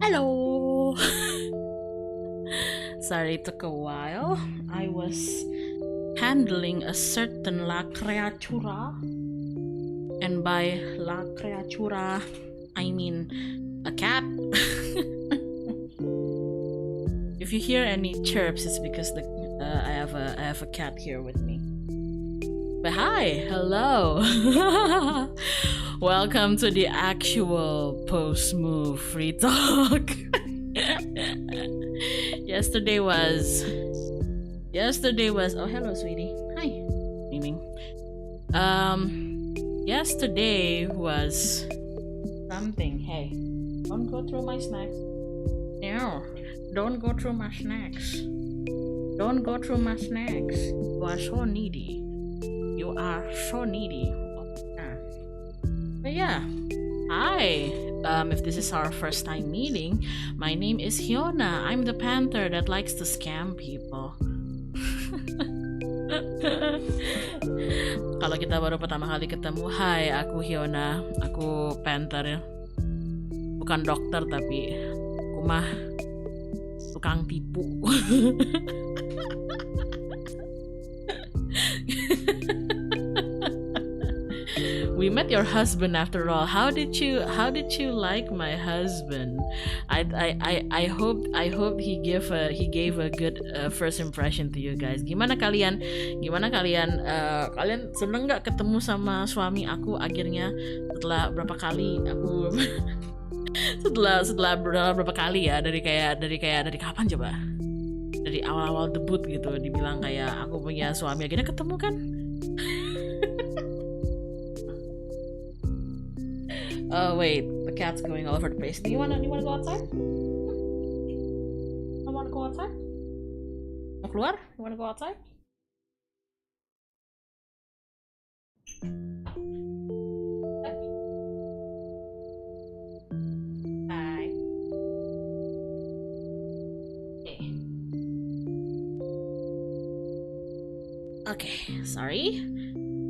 Hello! Sorry it took a while. I was handling a certain la creatura. And by la creatura, I mean a cat. If you hear any chirps, it's because I have a cat here with me. But hi, hello. Welcome to the actual post-move free talk. Yesterday was oh hello sweetie. Hi. Miming. Yesterday was something. Hey, don't go through my snacks. No, don't go through my snacks. Don't go through my snacks. You are so needy. You are so needy. But yeah, hi. If this is our first time meeting, my name is Hyona. I'm the panther that likes to scam people. Kalau kita baru pertama kali ketemu, hai, aku Hyona, aku panther. Bukan dokter tapi aku mah tukang tipu. We met your husband after all. How did you like my husband? I hope he gave a good first impression to you guys. Gimana kalian kalian seneng nggak ketemu sama suami aku akhirnya setelah berapa kali aku setelah berapa kali ya dari kapan coba? Dari awal-awal debut gitu dibilang kayak aku punya suami akhirnya ketemu kan? Wait, the cat's going all over the place. Do you wanna go outside? I wanna go outside? Mau keluar? You wanna go outside? Hi. Okay, sorry.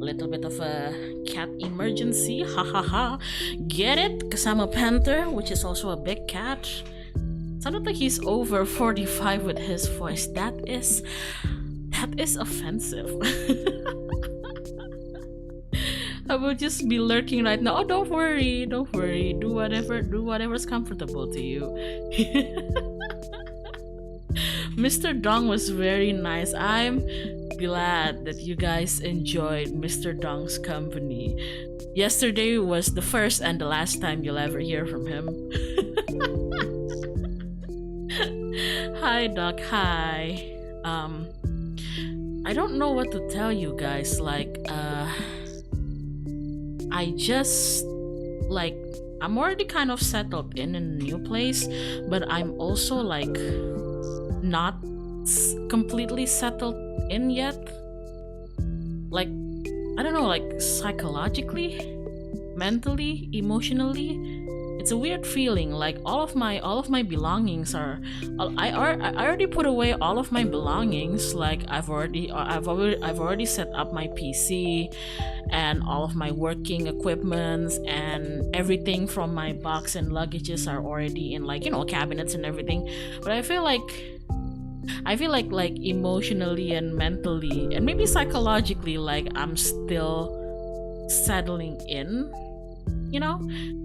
Little bit of a cat emergency, hahaha. Get it? Because I'm a panther, which is also a big cat. Sounded like he's over 45 with his voice. That is offensive. I will just be lurking right now. Oh, don't worry. Do whatever's comfortable to you. Mr. Dong was very nice. I'm glad that you guys enjoyed Mr. Dong's company. Yesterday was the first and the last time you'll ever hear from him. Hi Doc, hi. I don't know what to tell you guys. I'm already kind of settled in a new place, but I'm also not completely settled in yet. I don't know, psychologically, mentally, emotionally, it's a weird feeling. All of my belongings are I already put away all of my belongings. I've already set up my PC and all of my working equipments, and everything from my box and luggages are already in cabinets and everything. But I feel like emotionally and mentally and maybe psychologically I'm still settling in,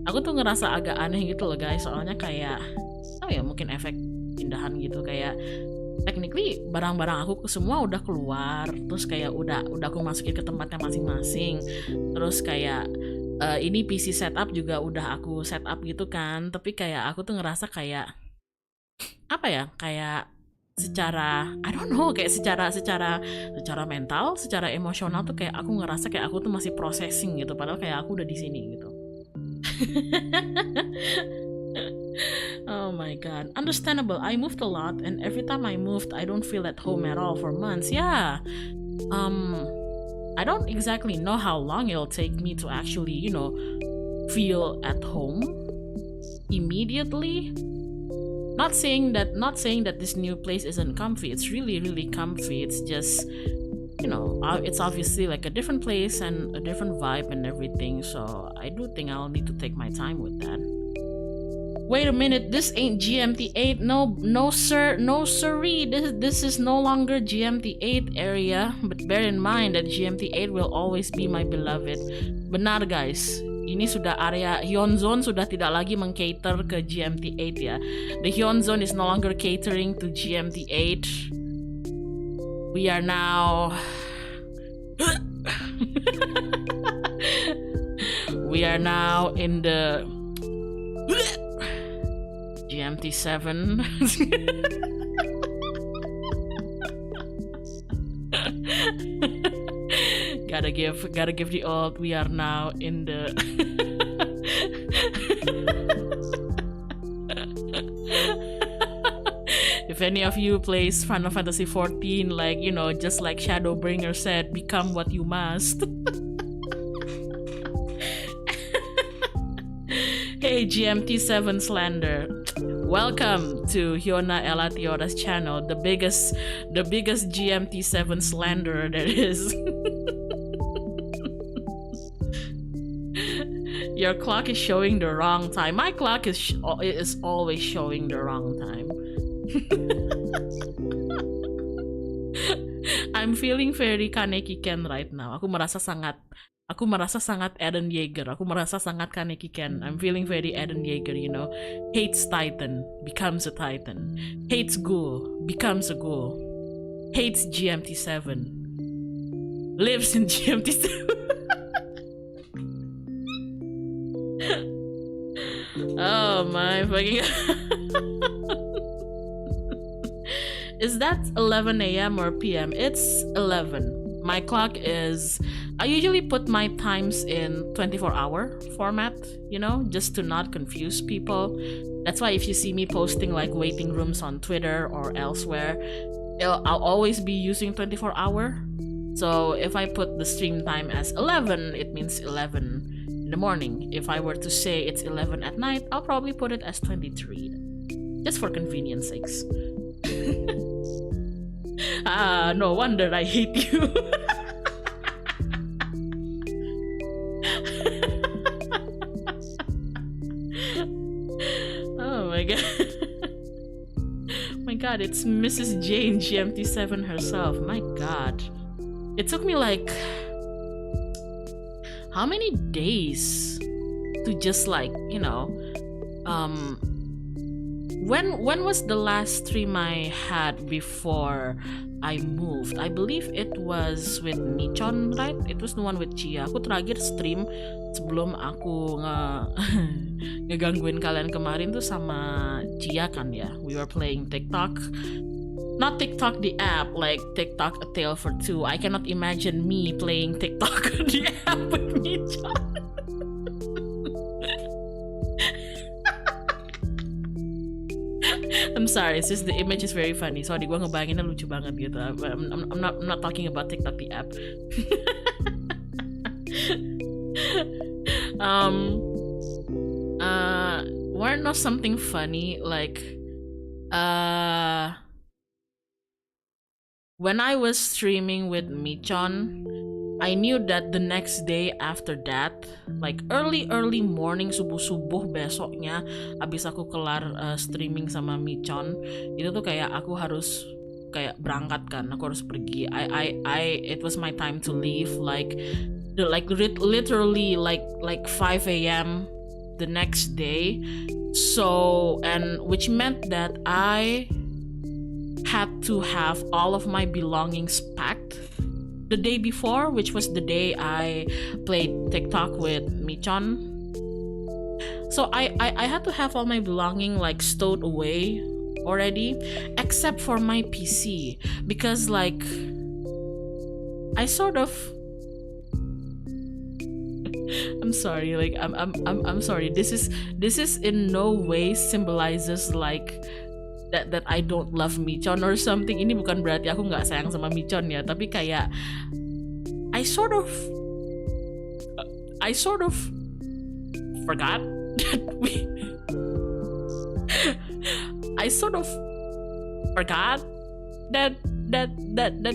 aku tuh ngerasa agak aneh gitu loh guys, soalnya kayak mungkin efek pindahan gitu, kayak technically barang-barang aku semua udah keluar, terus kayak udah aku masukin ke tempatnya masing-masing, terus kayak ini PC setup juga udah aku setup gitu kan, tapi kayak aku tuh ngerasa kayak kayak secara I don't know, kayak secara mental, secara emosional tuh kayak aku ngerasa kayak aku tuh masih processing gitu, padahal kayak aku udah di sini gitu. Oh my god, understandable. I moved a lot, and every time I moved I don't feel at home at all for months. Yeah, I don't exactly know how long it'll take me to actually feel at home immediately. Not saying that this new place isn't comfy. It's really, really comfy. It's just, it's obviously a different place and a different vibe and everything. So I do think I'll need to take my time with that. Wait a minute, this ain't GMT8. No sir, no siree. This is no longer GMT8 area. But bear in mind that GMT8 will always be my beloved. Benar guys, ini sudah area Hyun Zone sudah tidak lagi mengcater ke GMT8 ya. The Hyun Zone is no longer catering to GMT8. We are now we are now in the GMT7. gotta give the old. We are now in the if any of you plays Final Fantasy 14, like, you know, just like Shadowbringer said, become what you must. Hey GMT7 slander, welcome to Hyona Elatiora's channel, the biggest GMT7 slanderer there is. Your clock is showing the wrong time. My clock is always showing the wrong time. I'm feeling very Kaneki Ken right now. Aku merasa sangat Eren Yeager. Aku merasa sangat Kaneki Ken. I'm feeling very Eren Yeager, you know. Hates Titan, becomes a Titan. Hates Ghoul, becomes a Ghoul. Hates GMT7, lives in GMT7. Oh my fucking Is that 11 a.m. or p.m.? It's 11. My clock is... I usually put my times in 24-hour format, you know, just to not confuse people. That's why if you see me posting like waiting rooms on Twitter or elsewhere, I'll always be using 24-hour. So if I put the stream time as 11, it means 11 in the morning. If I were to say it's 11 at night, I'll probably put it as 23, just for convenience sakes. No wonder I hate you. Oh my god. My god, it's Mrs. Jane GMT7 herself. My god. It took me like how many days to just like, you know, when was the last stream I had before I moved? I believe it was with Michon, right? It was the one with Chia. Aku terakhir stream sebelum aku ngegangguin kalian kemarin tuh sama Chia kan ya. We were playing TikTok. Not TikTok the app, like TikTok A Tale for Two. I cannot imagine me playing TikTok the app with Michon. I'm sorry, it's just the image is very funny. Sorry, gua ngebayanginnya lucu banget gitu. I'm not talking about TikTok the app. Wanna know something funny? Like, when I was streaming with Michon, I knew that the next day after that, like early morning, subuh besoknya, abis aku kelar streaming sama Michon, itu tuh kayak aku harus kayak berangkat kan, aku harus pergi. It was my time to leave, literally like 5 a.m. the next day. So, and which meant that I had to have all of my belongings packed the day before, which was the day I played TikTok with Michon. So I had to have all my belonging like stowed away already, except for my PC, because like I sort of I'm sorry, like I'm sorry. This is in no way symbolizes like that I don't love Michon or something. Ini bukan berarti aku nggak sayang sama Michon ya, tapi kayak I sort of forgot that I sort of forgot that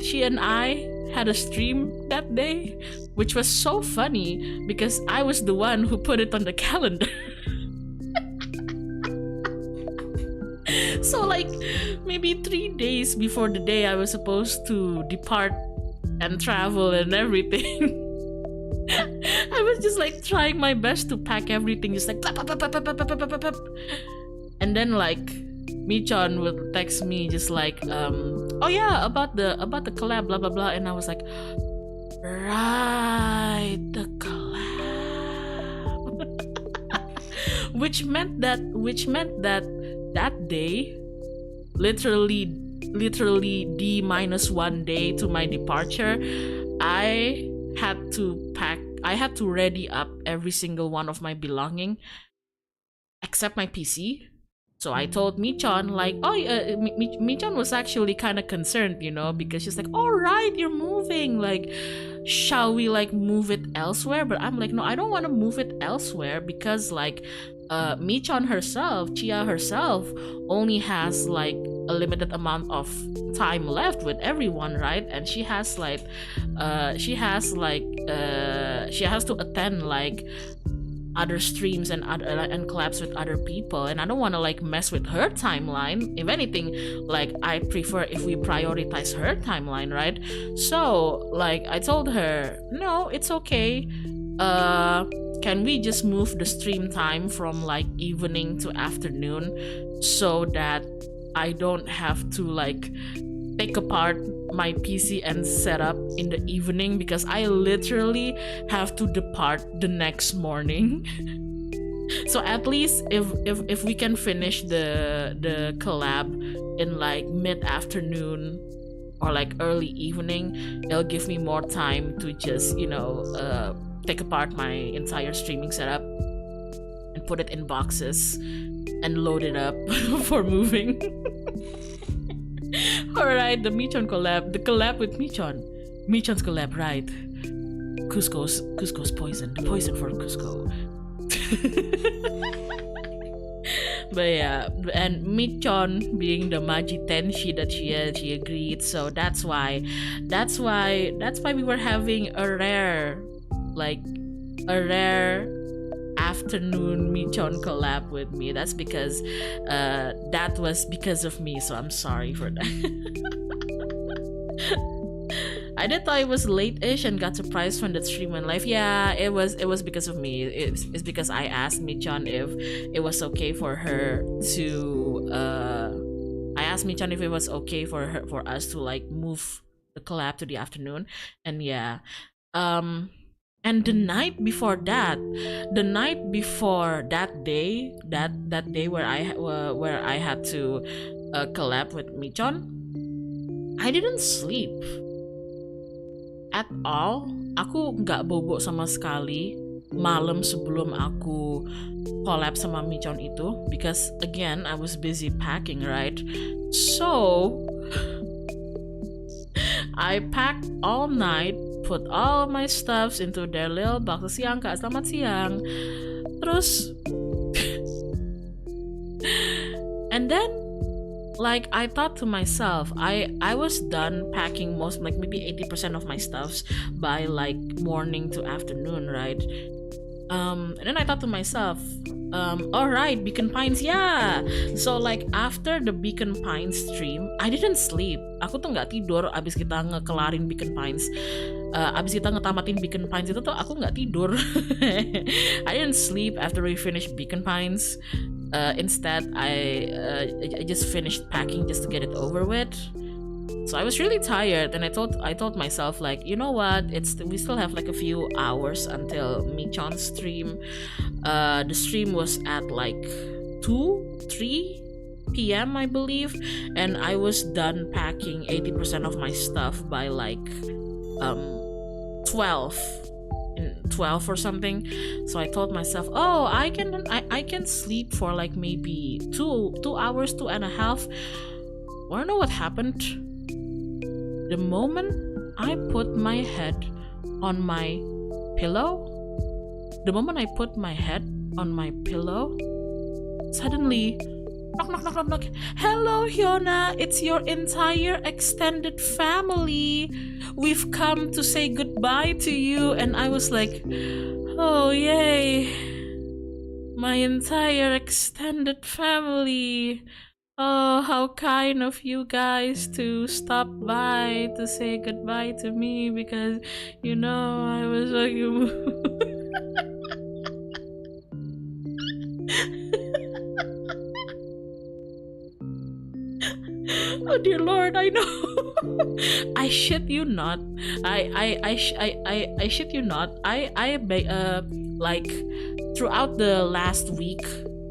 she and I had a stream that day, which was so funny because I was the one who put it on the calendar. So like maybe 3 days before the day I was supposed to depart and travel and everything, I was just like trying my best to pack everything, just like plap, plap, plap, plap, plap, plap, plap, plap, plap. And then like Michan would text me just like oh yeah, about the collab, blah blah blah, and I was like, right, the collab. which meant that that day, literally D-1 day to my departure, I had to ready up every single one of my belonging except my PC. So I told Michan like, oh, Michan was actually kind of concerned, because she's like, all right, you're moving, like, shall we like move it elsewhere? But I'm like, no, I don't want to move it elsewhere because like Michan herself, Chia herself, only has like a limited amount of time left with everyone, right? And she has she has to attend like other streams and collabs with other people, and I don't want to like mess with her timeline. If anything, like I prefer if we prioritize her timeline, right? So like I told her, no, it's okay, can we just move the stream time from like evening to afternoon so that I don't have to like take apart my PC and set up in the evening, because I literally have to depart the next morning. So at least if we can finish the collab in like mid-afternoon or like early evening, it'll give me more time to just take apart my entire streaming setup and put it in boxes and load it up for moving. Alright, the Michan collab. The collab with Michan. Michan's collab, right? Cusco's poison. The poison for Cusco. But yeah, and Michan being the Maji Tenshi that she is, she agreed. So that's why we were having a rare afternoon Michan collab with me. That's because that was because of me, so I'm sorry for that. I did thought it was late-ish and got surprised when the stream went live. Yeah, it was because of me. It's because I asked Michan if it was okay for her to I asked Michan if it was okay for us to like move the collab to the afternoon, and yeah. And the night before that day, that day where I had to collab with Michan, I didn't sleep at all. Aku nggak bobo sama sekali malam sebelum aku collab sama Michan itu, because again I was busy packing, right? So I packed all night, put all my stuffs into their little box. Siang kak, selamat siang. Terus and then like I thought to myself, I was done packing most, like maybe 80% of my stuffs by like morning to afternoon, right? And then I thought to myself, alright, Beacon Pines, yeah. So like after the Beacon Pines stream, I didn't sleep. Aku tuh nggak tidur abis kita ngekelarin Beacon Pines. Abis kita ngetamatin Beacon Pines itu tuh aku nggak tidur. I didn't sleep after we finished Beacon Pines. Instead, I just finished packing just to get it over with. So I was really tired, and I told myself like, you know what? We still have like a few hours until Michan's stream. The stream was at like 2-3 p.m. I believe, and I was done packing 80% of my stuff by like 12 or something. So I told myself, oh, I can sleep for like maybe 2 hours, 2.5. Wanna know what happened? The moment I put my head on my pillow, suddenly, knock. Hello, Hyona, it's your entire extended family. We've come to say goodbye to you. And I was like, oh, yay. My entire extended family. Oh, how kind of you guys to stop by to say goodbye to me because I was like Oh dear Lord, I know. I shit you not. I shit you not. Like throughout the last week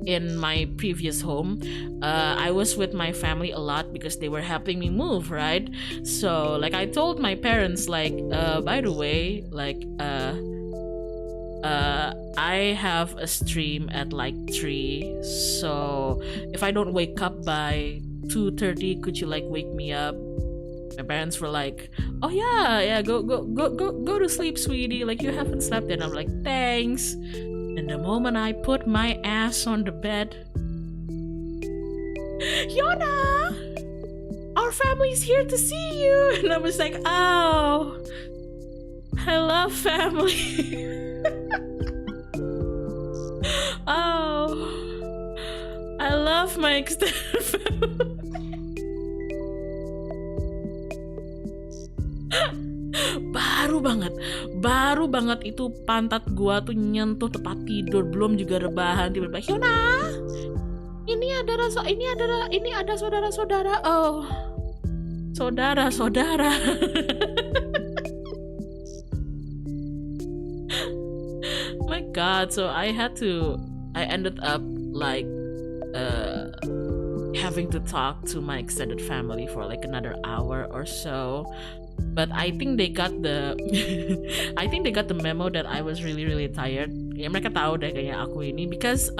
in my previous home, I was with my family a lot because they were helping me move, right? So like I told my parents like, by the way, like I have a stream at like 3, so if I don't wake up by 2:30, could you like wake me up? My parents were like, "Oh yeah, go to sleep, sweetie. Like you haven't slept." And I'm like, "Thanks." And the moment I put my ass on the bed, Hyona, our family's here to see you. And I was like, "Oh, I love family." Oh, I love my extended family. baru banget itu pantat gua tuh nyentuh tempat tidur, belum juga rebahan, tiba-tiba Hyona, ini ada saudara-saudara. Oh, saudara. My God, so I ended up like having to talk to my extended family for like another hour or so. But I think they got the memo that I was really really tired. Ya mereka tahu deh kayaknya aku ini because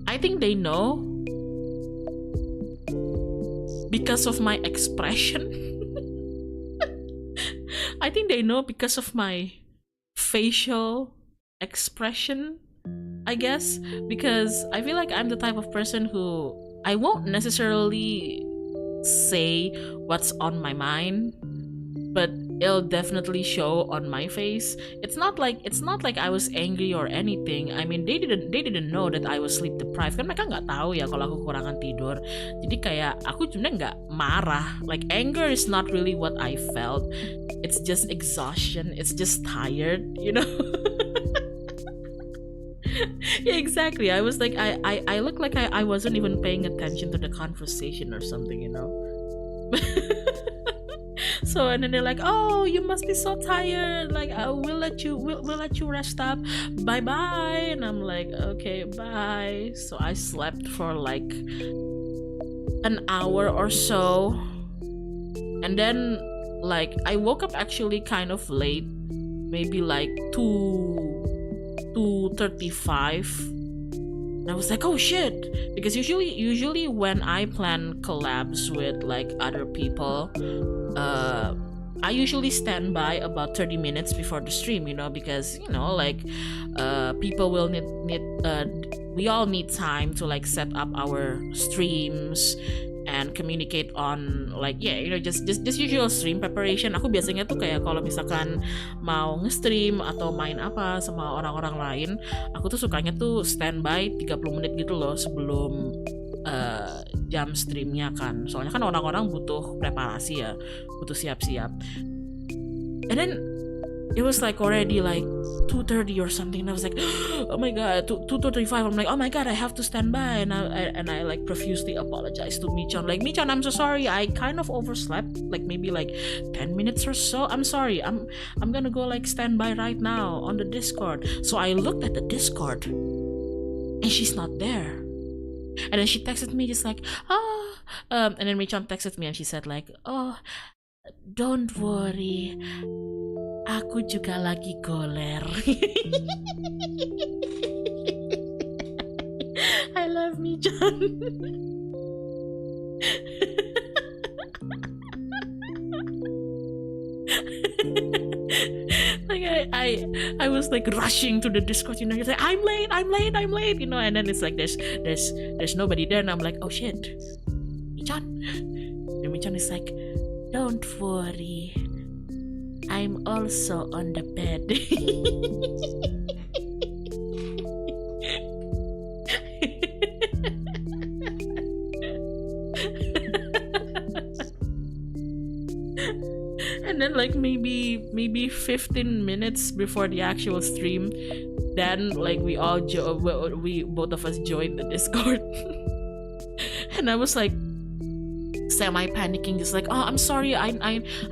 I think they know because of my expression. I think they know because of my facial expression, I guess, because I feel like I'm the type of person who I won't necessarily say what's on my mind, but it'll definitely show on my face. It's not like I was angry or anything. I mean, they didn't know that I was sleep deprived. Kan mereka nggak tahu ya kalau aku kekurangan tidur. Jadi kayak aku sebenarnya nggak marah. Like anger is not really what I felt. It's just exhaustion. It's just tired, Yeah, exactly. I was like, I looked like I wasn't even paying attention to the conversation or something, So and then they're like, "Oh, you must be so tired. Like, we'll let you rest up. Bye bye." And I'm like, "Okay, bye." So I slept for like an hour or so, and then like I woke up actually kind of late, maybe like 2:35. And I was like, "Oh shit," because usually when I plan collabs with like other people, I usually stand by about 30 minutes before the stream, because like people will need we all need time to like set up our streams and communicate on like just usual stream preparation. Aku biasanya tuh kayak kalau misalkan mau nge-stream atau main apa sama orang-orang lain, aku tuh sukanya tuh standby 30 menit gitu loh sebelum jam streamnya kan. Soalnya kan orang-orang butuh preparasi ya, butuh siap-siap. And then it was like already like 2:30 or something, and I was like, oh my god, 2:35. I'm like, oh my god, I have to stand by, and I like profusely apologize to Michan. Like, Michan, I'm so sorry, I kind of overslept, like maybe like 10 minutes or so. I'm sorry, I'm gonna go like stand by right now on the Discord. So I looked at the Discord, and she's not there. And then she texted me just like, and then Michan texted me and she said like, oh, don't worry, aku juga lagi goler. I love me, John. Like I was like rushing to the Discord, He's like, I'm late, and then it's like there's nobody there, and I'm like, oh shit, Michan. And Michan is like, don't worry, I'm also on the bed. like maybe 15 minutes before the actual stream. Then like we both of us joined the Discord. And I was like semi panicking, just like, oh, I'm sorry, I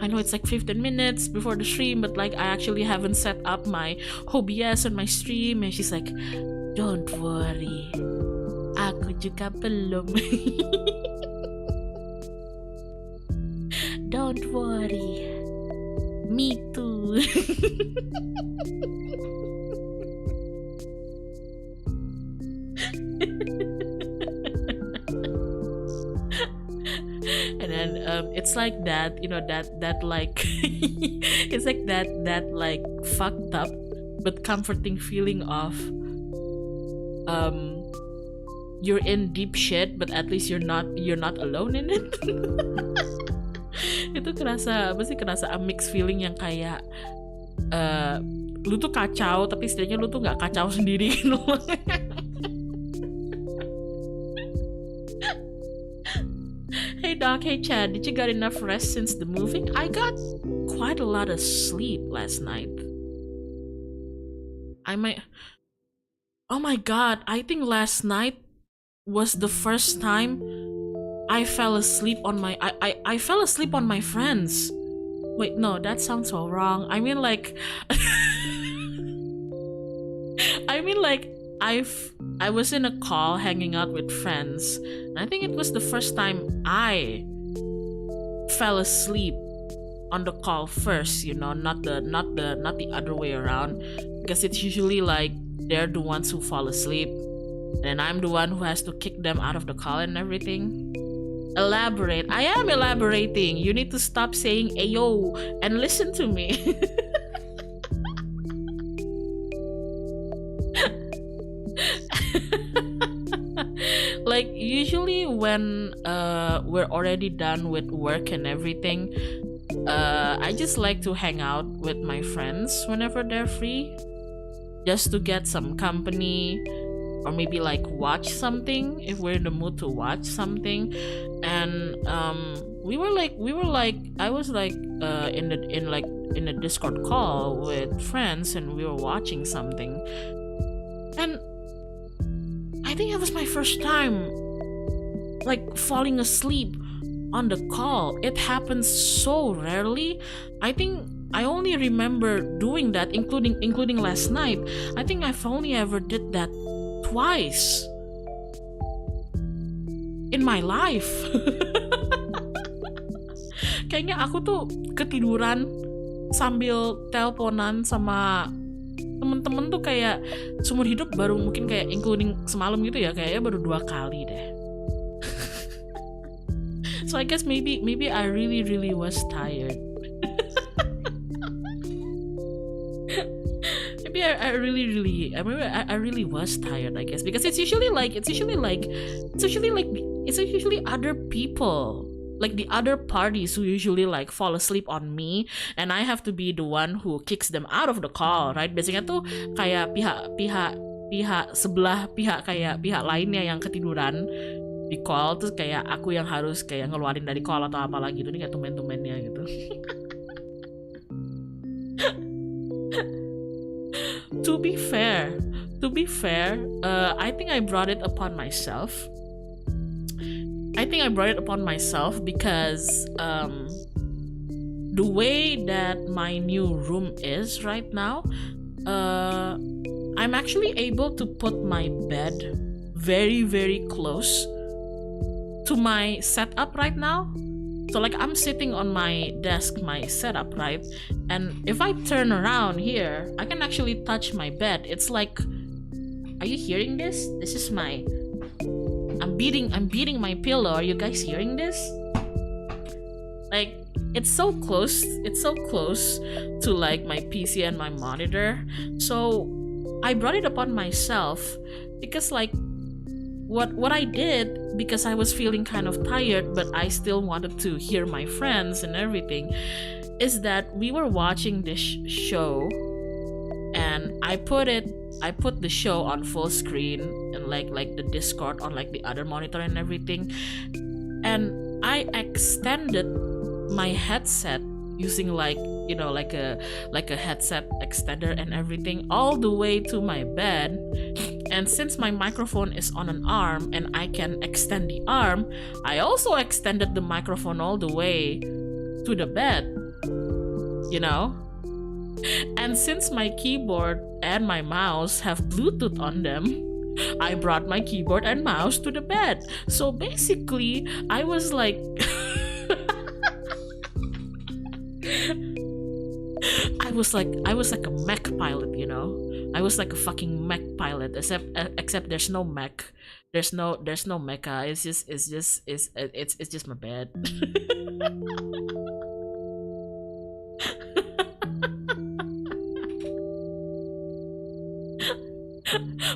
know it's like 15 minutes before the stream, but like I actually haven't set up my OBS on my stream. And she's like, don't worry, aku juga belum. Don't worry, me too. And then it's like that, that like it's like that like fucked up but comforting feeling of you're in deep shit, but at least you're not alone in it. Itu kerasa a mixed feeling yang kayak lu tuh kacau tapi setidaknya lu tuh nggak kacau sendiri gitu. Hey Doc, hey Chad, did you get enough rest since the moving? I got quite a lot of sleep last night. Oh my god, I think last night was the first time I fell asleep on my I fell asleep on my friends. Wait, no, that sounds so wrong. I mean like I was in a call hanging out with friends, and I think it was the first time I fell asleep on the call first, not the other way around, because it's usually like they're the ones who fall asleep and I'm the one who has to kick them out of the call and everything. Elaborate. I am elaborating. You need to stop saying ayo and listen to me. Like usually when we're already done with work and everything, I just like to hang out with my friends whenever they're free, just to get some company, or maybe like watch something if we're in the mood to watch something. And I was like in a Discord call with friends, and we were watching something, and I think it was my first time like falling asleep on the call. It happens so rarely. I think I only remember doing that, including last night. I think I've only ever did that twice in my life. Kayaknya aku tuh ketiduran sambil teleponan sama temen-temen tuh kayak seumur hidup baru mungkin kayak including semalam gitu ya, kayaknya baru 2 kali deh. So I guess maybe I really was tired. Maybe I really was tired, I guess, because it's usually other people, like the other parties who usually like fall asleep on me, and I have to be the one who kicks them out of the call, right? Biasanya tuh kayak pihak sebelah kayak pihak lainnya yang ketiduran di call, terus kayak aku yang harus kayak ngeluarin dari call atau apa lagi gitu, nih kayak tumen-tumennya gitu. To be fair, I think I brought it upon myself. Because the way that my new room is right now, I'm actually able to put my bed very, very close to my setup right now. So like I'm sitting on my desk, my setup, right? And if I turn around here, I can actually touch my bed. It's like, are you hearing this? This is my, I'm beating my pillow. Are you guys hearing this? Like it's so close to like my PC and my monitor. So I brought it upon myself because like what I did, because I was feeling kind of tired but I still wanted to hear my friends and everything, is that we were watching this show, and I put the show on full screen and like the Discord on like the other monitor and everything, and I extended my headset using like like a headset extender and everything, all the way to my bed. And since my microphone is on an arm and I can extend the arm, I also extended the microphone all the way to the bed, you know? And since my keyboard and my mouse have Bluetooth on them, I brought my keyboard and mouse to the bed. So basically, I was like I was like a mech pilot, you know? I was like a fucking mech pilot, except there's no mech. There's no mecha. It's just my bed.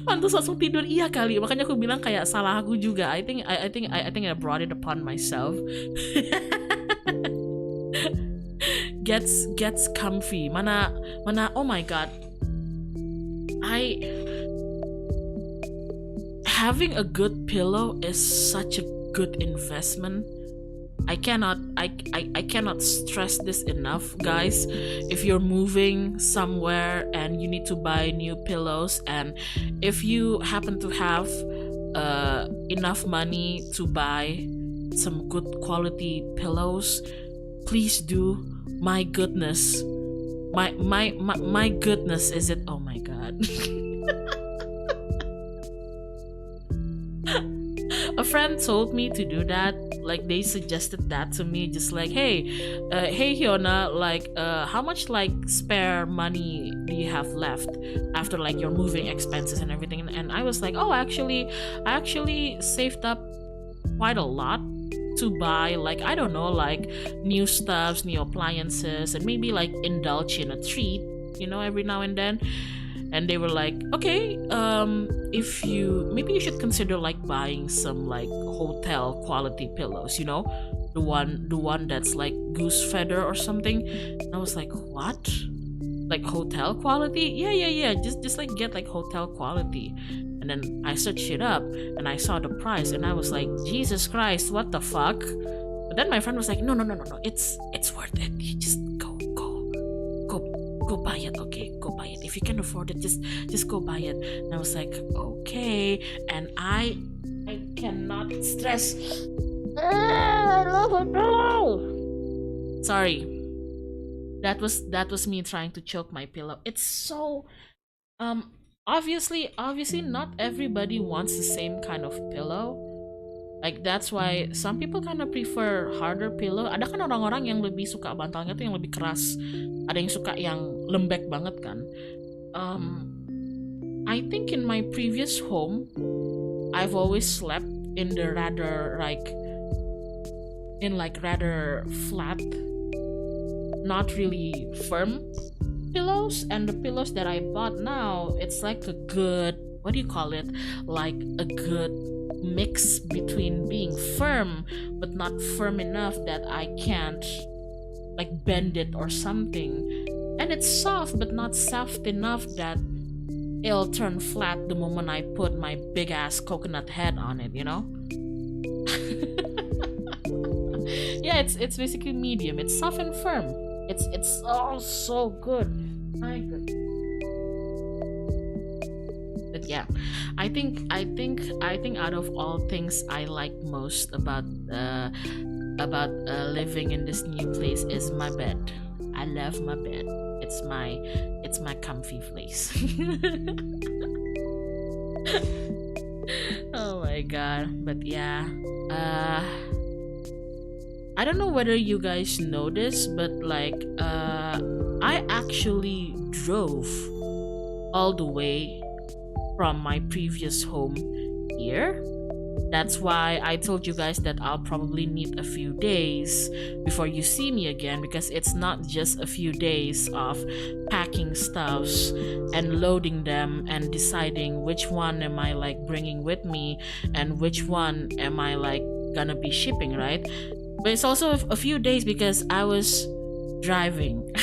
Pantas langsung tidur, iya kali. Makanya aku bilang kayak salah aku juga. I think I brought it upon myself. Gets comfy. Mana oh my god. Having a good pillow is such a good investment. I cannot stress this enough, guys. If you're moving somewhere and you need to buy new pillows, and if you happen to have enough money to buy some good quality pillows, please do. My goodness, my goodness, is it? Oh my god. A friend told me to do that. Like, they suggested that to me, just like, hey Hyona, like how much like spare money do you have left after like your moving expenses and everything? And I was like, oh, I actually saved up quite a lot to buy, like, I don't know, like new stuffs, new appliances, and maybe like indulge in a treat, you know, every now and then. And they were like, okay, if maybe you should consider like buying some like hotel quality pillows, you know, the one that's like goose feather or something. And I was like, what? Like hotel quality? Yeah. Just like get like hotel quality. And then I searched it up and I saw the price and I was like, Jesus Christ, what the fuck? But then my friend was like, no, it's worth it. You just go buy it, okay? Go buy it. If you can afford it, just go buy it. And I was like, okay. And I cannot stress. I love a pillow. Sorry. That was me trying to choke my pillow. It's so obviously not everybody wants the same kind of pillow. Like, that's why some people kind of prefer harder pillow. Ada kan orang-orang yang lebih suka bantalnya tuh yang lebih keras. Ada yang suka yang lembek banget kan. I think in my previous home, I've always slept in the rather flat, not really firm pillows. And the pillows that I bought now, it's like a good, what do you call it? Like a good mix between being firm but not firm enough that I can't like bend it or something, and it's soft but not soft enough that it'll turn flat the moment I put my big ass coconut head on it, you know. Yeah, it's basically medium. It's soft and firm. It's all so good. My goodness. But yeah, I think out of all things I like most about living in this new place is my bed. I love my bed. It's my comfy place. Oh my god. But yeah, I don't know whether you guys know this, but like I actually drove all the way from my previous home here. That's why I told you guys that I'll probably need a few days before you see me again, because it's not just a few days of packing stuffs and loading them and deciding which one am I like bringing with me and which one am I like gonna be shipping, right? But it's also a few days because I was driving.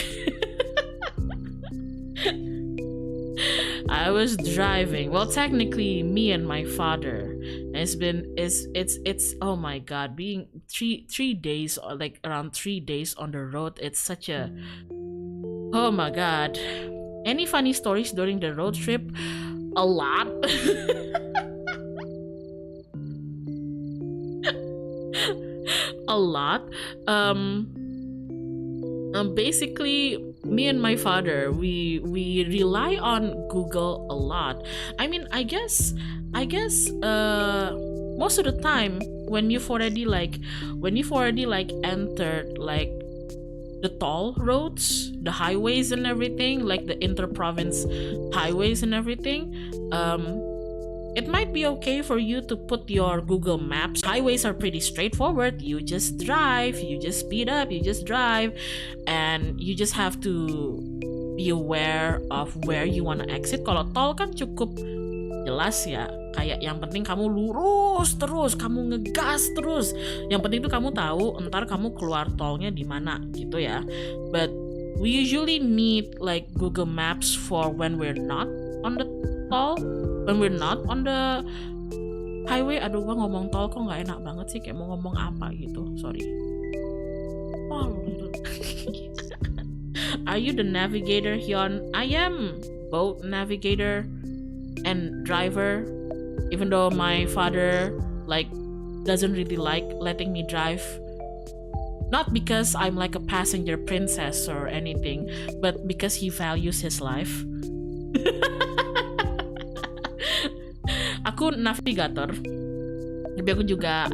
I was driving. Well, technically, me and my father. It's oh my god, being three days, or like around 3 days on the road. It's such a Oh my god. Any funny stories during the road trip? A lot. A lot. Basically, me and my father, we rely on Google a lot. I mean, I guess most of the time when you've already like entered like the toll roads, the highways and everything, like the inter-province highways and everything, it might be okay for you to put your Google Maps. Highways are pretty straightforward. You just drive, you just speed up, you just drive, and you just have to be aware of where you wanna exit. Kalau tol kan cukup jelas ya, kayak yang penting kamu lurus terus, kamu ngegas terus. Yang penting tuh kamu tahu ntar kamu keluar tolnya di mana gitu ya. But we usually need like Google Maps for when we're not on the tol, when we're not on the highway. Aduh, gua ngomong tol kok nggak enak banget sih, kayak mau ngomong apa gitu. Sorry. Oh. Are you the navigator, Hyun? I am both navigator and driver, even though my father like doesn't really like letting me drive, not because I'm like a passenger princess or anything, but because he values his life. Aku navigator, tapi aku juga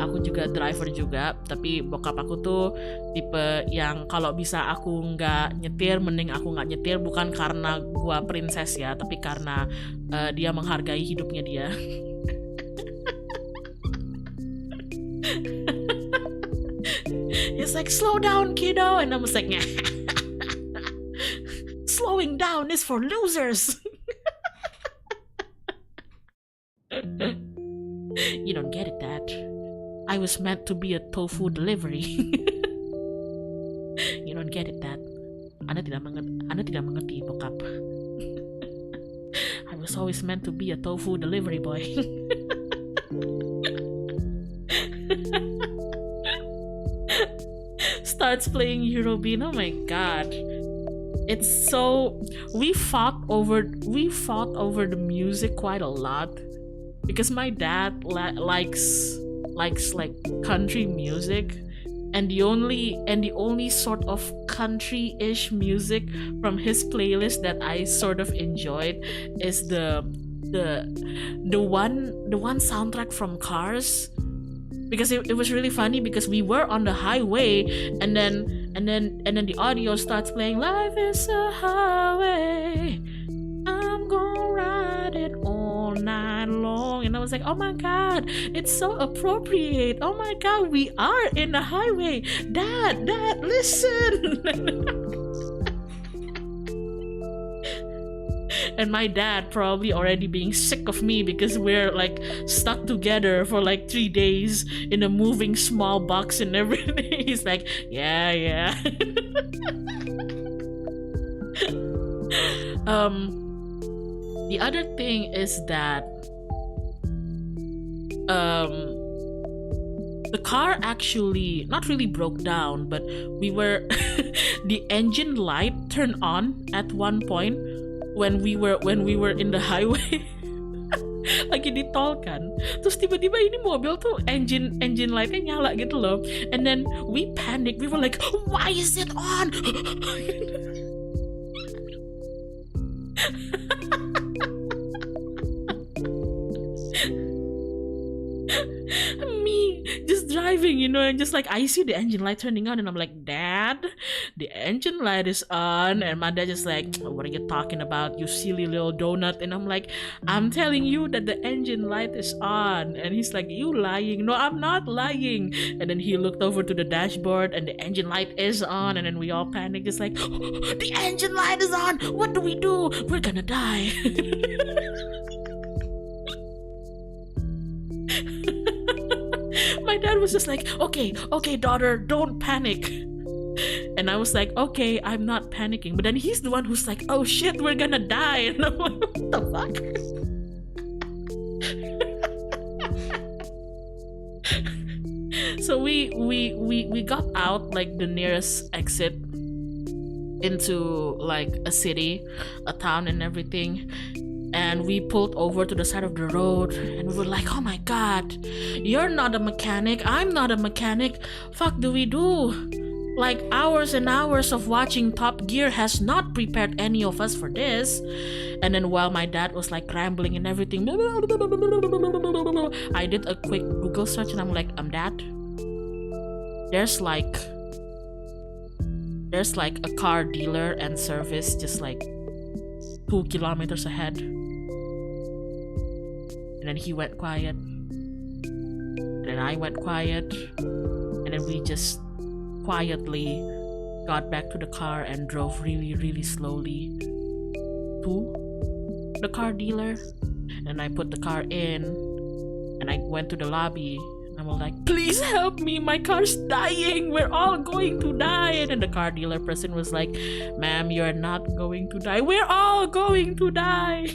driver juga. Tapi bokap aku tuh tipe yang kalau bisa aku nggak nyetir, mending aku nggak nyetir. Bukan karena gua princess ya, tapi karena dia menghargai hidupnya dia. He's like, slow down kiddo, and I was like, slowing down is for losers. You don't get it, Dad. I was meant to be a tofu delivery. You don't get it, Dad. Anda tidak mengerti, bokap. I was always meant to be a tofu delivery boy. Starts playing Eurobeat. Oh my god. It's so we fought over the music quite a lot. Because my dad likes like country music, and the only sort of country-ish music from his playlist that I sort of enjoyed is the one soundtrack from Cars, because it was really funny because we were on the highway and then the audio starts playing, life is a highway, I'm gonna ride it all night long. And I was like, oh my god, it's so appropriate. Oh my god, we are in the highway. Dad, listen. And my dad probably already being sick of me because we're like stuck together for like 3 days in a moving small box and everything. He's like, yeah. The other thing is that the car actually not really broke down, but we were the engine light turned on at one point when we were in the highway. Lagi di tol kan, terus tiba-tiba ini mobil tuh engine lightnya nyala gitu loh, and then we panic. We were like, why is it on? Me just driving, and just like I see the engine light turning on, and I'm like, Dad, the engine light is on. And my dad just like, what are you talking about, you silly little donut? And I'm like, I'm telling you that the engine light is on. And he's like, you lying. No, I'm not lying. And then he looked over to the dashboard and the engine light is on, and then we all panicked, just like, the engine light is on, what do we do? We're gonna die. My dad was just like, okay, daughter, don't panic. And I was like, okay, I'm not panicking. But then he's the one who's like, oh shit, we're gonna die. And I'm like, what the fuck? So we got out like the nearest exit, into like a city, a town and everything. And we pulled over to the side of the road and we were like, oh my god, you're not a mechanic, I'm not a mechanic, fuck do we do? Like hours and hours of watching Top Gear has not prepared any of us for this. And then while my dad was like rambling and everything, I did a quick Google search and I'm like, Dad, there's like a car dealer and service just like 2 kilometers ahead. And then he went quiet. And then I went quiet. And then we just quietly got back to the car and drove really, really slowly to the car dealer. And I put the car in. And I went to the lobby. And I was like, please help me, my car's dying, we're all going to die. And then the car dealer person was like, ma'am, you're not going to die, we're all going to die.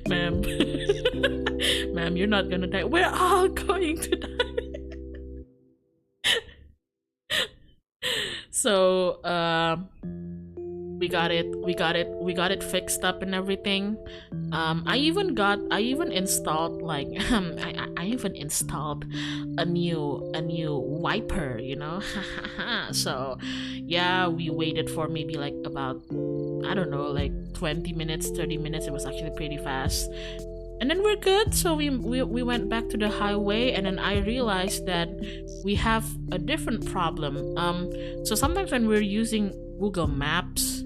Ma'am, ma'am, you're not gonna die, we're all going to die. So we got it fixed up and everything. I even installed like I even installed a new wiper, you know. So yeah, we waited for maybe like about, I don't know, like 20 minutes, 30 minutes. It was actually pretty fast. And then we're good. So we went back to the highway, and then I realized that we have a different problem. So sometimes when we're using Google Maps,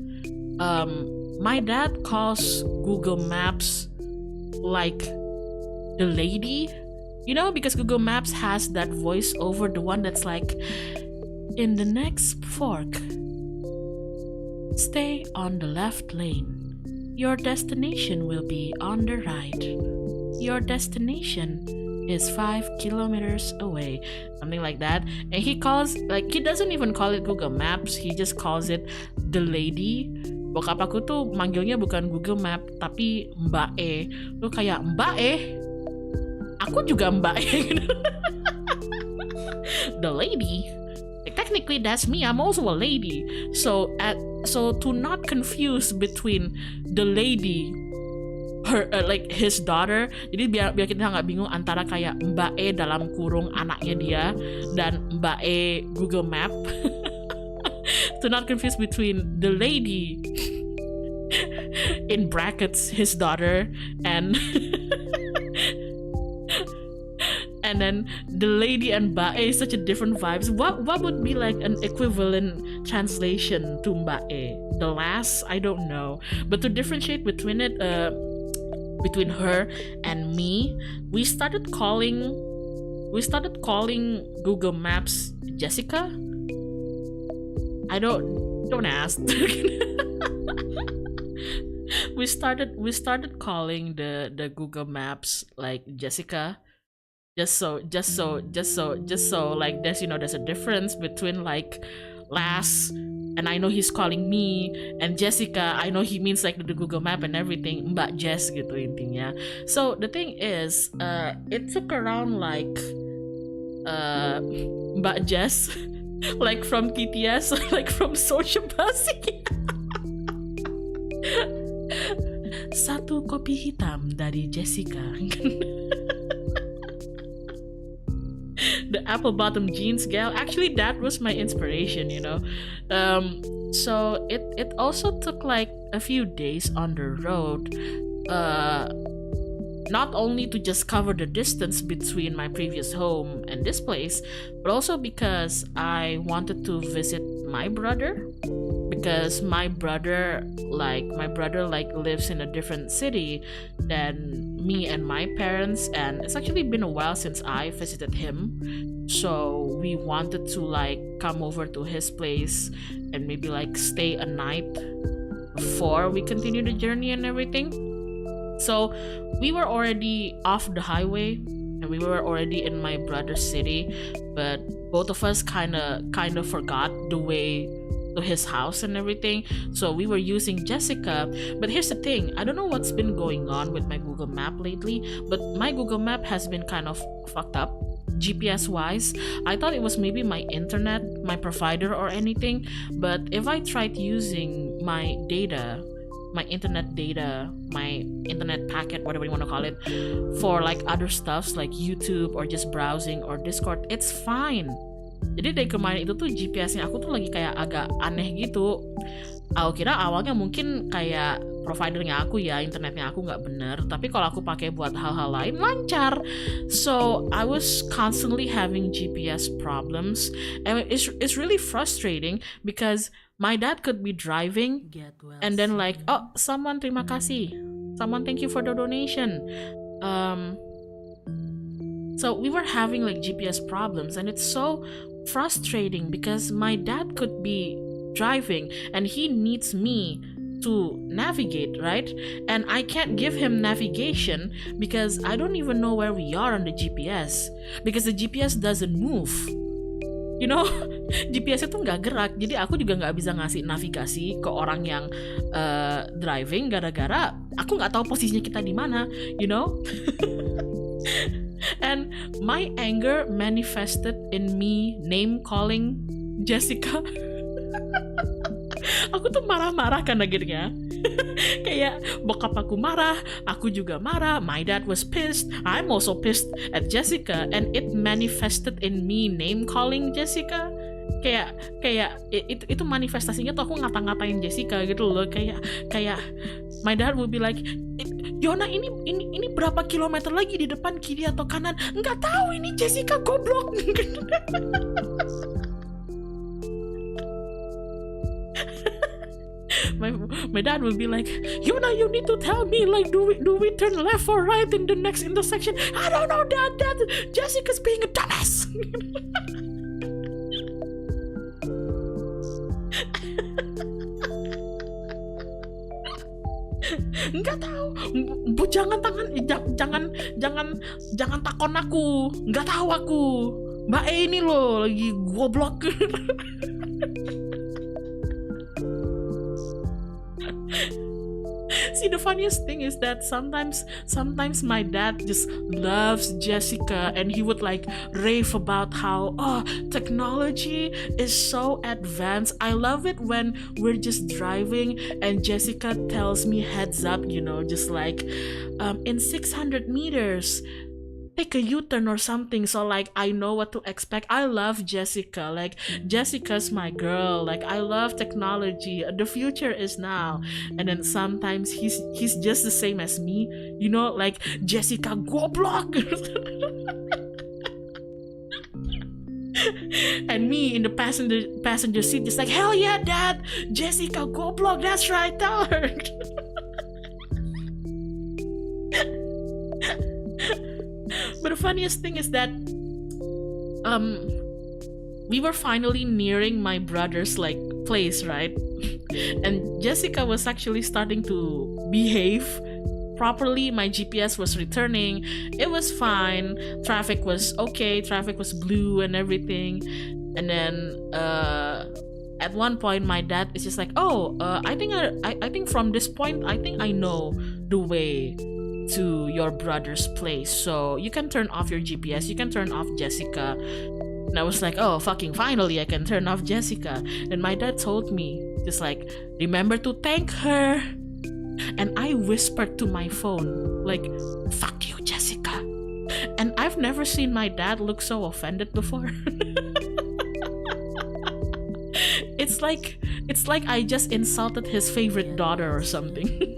my dad calls Google Maps like the lady, you know, because Google Maps has that voiceover, the one that's like, in the next fork, stay on the left lane. Your destination will be on the right. Your destination is 5 kilometers away. Something like that. And he calls, like, he doesn't even call it Google Maps. He just calls it the lady. Bokap aku tuh manggilnya bukan Google Map, tapi Mbak E. Tuh kayak Mbak E. Aku juga Mbak E. The lady. Technically that's me, I'm also a lady. So to not confuse between the lady, her like his daughter, jadi biar kita nggak bingung antara kayak Mbak E dalam kurung anaknya dia dan Mbak E Google Map. To not confuse between the lady in brackets his daughter and and then the lady and Bae, such a different vibes. What would be like an equivalent translation to Bae? The last, I don't know. But to differentiate between it, between her and me, we started calling Google Maps Jessica. I don't ask. we started calling the Google Maps like Jessica. Just so like there's, you know, there's a difference between like Las, and I know he's calling me, and Jessica, I know he means like the Google Map and everything, Mbak Jess gitu intinya. So the thing is, it took around like Mbak Jess like from TTS, like from Social Basi. Satu kopi hitam dari Jessica. The apple bottom jeans gal, actually that was my inspiration, you know. So it also took like a few days on the road, not only to just cover the distance between my previous home and this place, but also because I wanted to visit my brother, because my brother lives in a different city than me and my parents, and it's actually been a while since I visited him. So we wanted to like come over to his place and maybe like stay a night before we continue the journey and everything. So we were already off the highway and we were already in my brother's city, but both of us kind of forgot the way to his house and everything. So we were using Jessica. But here's the thing, I don't know what's been going on with my Google Map lately, but my Google Map has been kind of fucked up GPS wise. I thought it was maybe my internet, my provider or anything, but if I tried using my data, my internet data, my internet packet, whatever you want to call it, for like other stuffs like YouTube or just browsing or Discord, it's fine. Jadi dari kemarin itu tuh GPS-nya aku tuh lagi kayak agak aneh gitu. Aku kira awalnya mungkin kayak providernya aku ya, internetnya aku nggak bener, tapi kalau aku pakai buat hal-hal lain lancar. So I was constantly having GPS problems, and it's really frustrating because my dad could be driving and then like, oh, someone terima kasih, someone thank you for the donation. So we were having like GPS problems, and it's so frustrating because my dad could be driving and he needs me to navigate, right? And I can't give him navigation because I don't even know where we are on the GPS, because the GPS doesn't move. You know, GPS itu nggak gerak, jadi aku juga nggak bisa ngasih navigasi ke orang yang driving gara-gara aku nggak tahu posisinya kita di mana, you know. And my anger manifested in me name calling Jessica. Aku tuh marah-marah kan akhirnya. Kayak bokap aku marah, aku juga marah, my dad was pissed, I'm also pissed at Jessica, and it manifested in me name calling Jessica. Kayak itu manifestasinya tuh aku ngata-ngatain Jessica gitu loh. Kayak my dad would be like, Hyona, ini berapa kilometer lagi di depan, kiri atau kanan? Nggak tahu, ini Jessica goblok. My dad will be like, Hyona, you need to tell me, like, do we turn left or right in the next intersection? I don't know, Dad, Jessica's being a dumbass. Nggak tahu, Bu, jangan takon aku, nggak tahu aku, Mbak E ini loh lagi goblok. See, the funniest thing is that sometimes my dad just loves Jessica, and he would like rave about how, oh, technology is so advanced. I love it when we're just driving and Jessica tells me heads up, you know, just like in 600 meters take a U-turn or something, so like I know what to expect. I love Jessica, like Jessica's my girl, like I love technology, the future is now. And then sometimes he's just the same as me, you know, like Jessica goblok. And me in the passenger seat just like, hell yeah, Dad, Jessica goblok, that's right, tell her. But the funniest thing is that we were finally nearing my brother's like place, right? And Jessica was actually starting to behave properly. My GPS was returning, it was fine, traffic was okay, traffic was blue and everything. And then at one point my dad is just like, oh, I think from this point I think I know the way to your brother's place, so you can turn off your GPS, you can turn off Jessica. And I was like, oh, fucking finally I can turn off Jessica. And my dad told me, just like, remember to thank her. And I whispered to my phone, like, fuck you, Jessica. And I've never seen my dad look so offended before. It's like I just insulted his favorite daughter or something.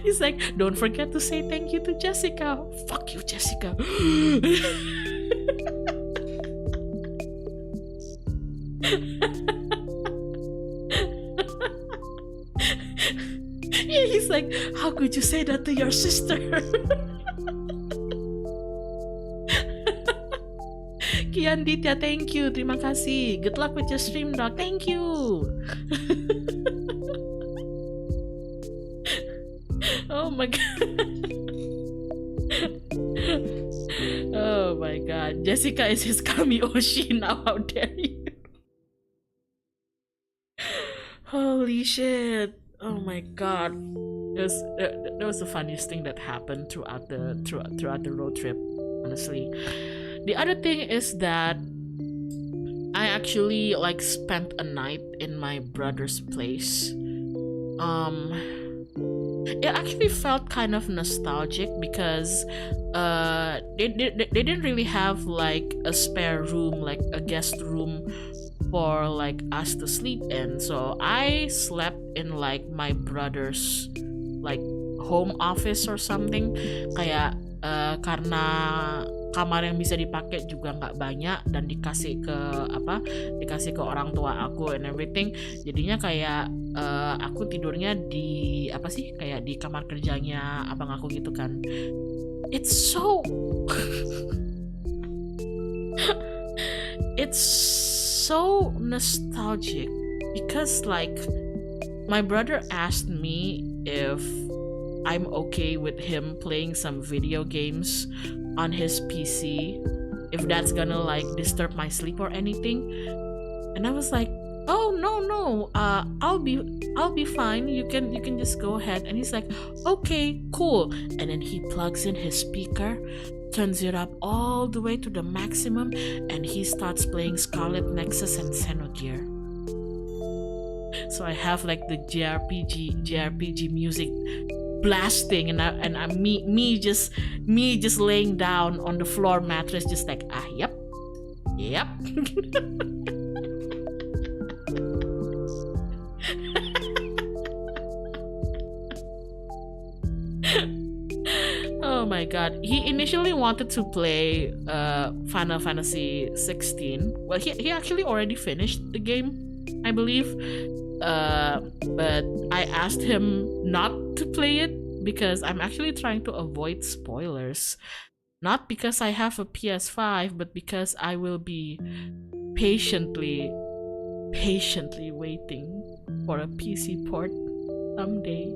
He's like, don't forget to say thank you to Jessica. Fuck you, Jessica. Yeah, he's like, how could you say that to your sister? Kian Ditya, thank you, terima kasih. Good luck with your stream, dog. Thank you. Oh my god. Oh my god. Jessica is his Kamioshi now. How dare you? Holy shit! Oh my god! That was the funniest thing that happened throughout the road trip. Honestly, the other thing is that I actually like spent a night in my brother's place. It actually felt kind of nostalgic because they didn't really have like a spare room, like a guest room for like us to sleep in. So I slept in like my brother's like home office or something. Kayak karena kamar yang bisa dipakai juga nggak banyak dan dikasih ke orang tua aku and everything, jadinya kayak aku tidurnya di kayak di kamar kerjanya abang aku gitu kan. It's so it's so nostalgic because like my brother asked me if I'm okay with him playing some video games on his PC, if that's gonna like disturb my sleep or anything. And I was like, oh no, I'll be fine, you can just go ahead. And he's like, okay, cool. And then he plugs in his speaker, turns it up all the way to the maximum, and he starts playing Scarlet Nexus and Xenogear. So I have like the JRPG music blasting, and me just laying down on the floor mattress, just like yep. Oh my god, he initially wanted to play Final Fantasy 16. Well, he actually already finished the game, I believe. But I asked him not to play it because I'm actually trying to avoid spoilers. Not because I have a PS5, but because I will be patiently waiting for a PC port someday.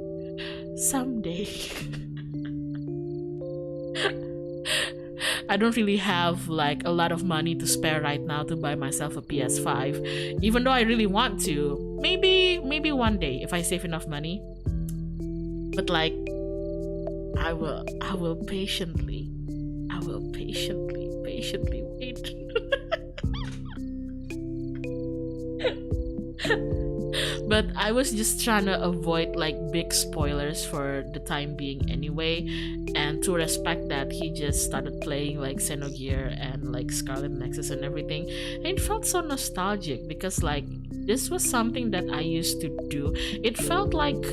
I don't really have like a lot of money to spare right now to buy myself a PS5, even though I really want to. Maybe one day if I save enough money. But like I will patiently wait. But I was just trying to avoid like big spoilers for the time being anyway, and to respect that, he just started playing like Xenogear and like Scarlet Nexus and everything, and it felt so nostalgic because like this was something that I used to do. It felt like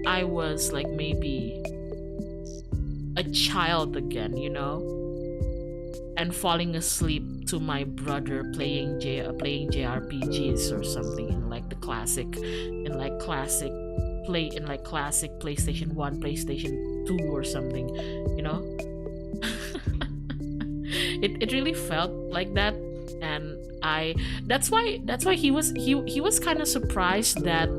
I was like maybe a child again, you know, and falling asleep to my brother playing JRPGs or something in like the classic PlayStation 1, PlayStation 2 or something, you know. It really felt like that, and that's why he was kind of surprised that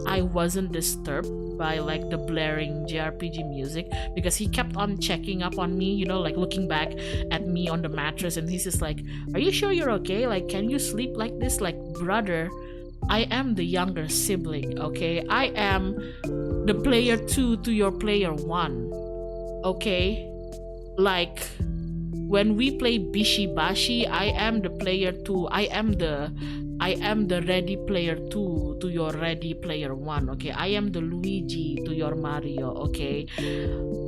I wasn't disturbed by like the blaring JRPG music, because he kept on checking up on me, you know, like looking back at me on the mattress, and he's just like, are you sure you're okay? Like, can you sleep like this? Like, brother, I am the younger sibling, okay? I am the player 2 to your player 1, okay? Like, when we play Bishibashi, I am the player 2. I am the ready player 2 to your ready player 1, okay? I am the Luigi to your Mario, okay?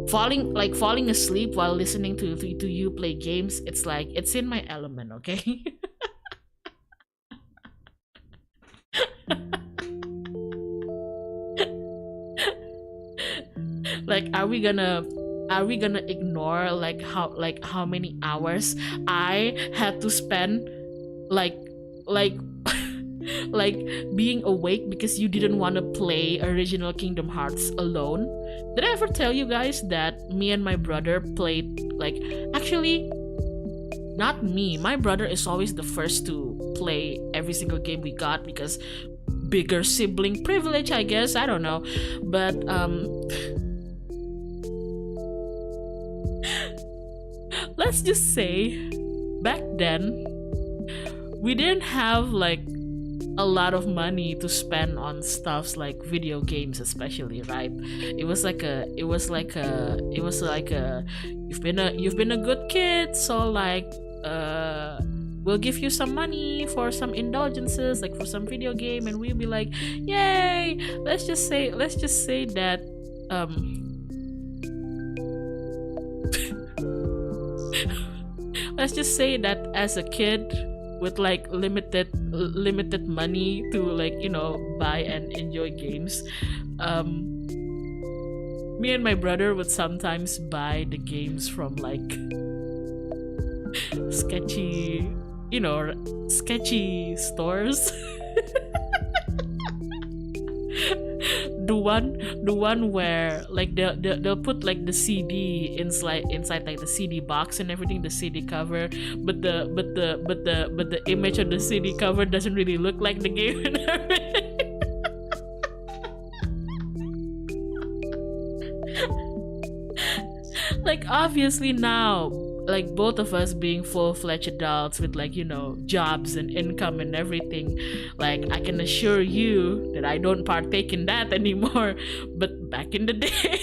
Falling asleep while listening to you play games, it's like it's in my element, okay? Like, are we gonna ignore like how many hours I had to spend like being awake because you didn't want to play original Kingdom Hearts alone? Did I ever tell you guys that me and my brother played, like, actually not me, my brother is always the first to play every single game we got because bigger sibling privilege, I guess, I don't know. But let's just say back then we didn't have like a lot of money to spend on stuffs like video games, especially, right? You've been a good kid, so like we'll give you some money for some indulgences, like for some video game, and we'll be like, yay. Let's just say that let's just say that as a kid with like limited money to like, you know, buy and enjoy games, me and my brother would sometimes buy the games from like sketchy stores. the one where like they'll put like the CD inside like the CD box and everything, the CD cover, but the image of the CD cover doesn't really look like the game and everything. Like obviously now, like both of us being full-fledged adults with like, you know, jobs and income and everything, like I can assure you that I don't partake in that anymore. But back in the day,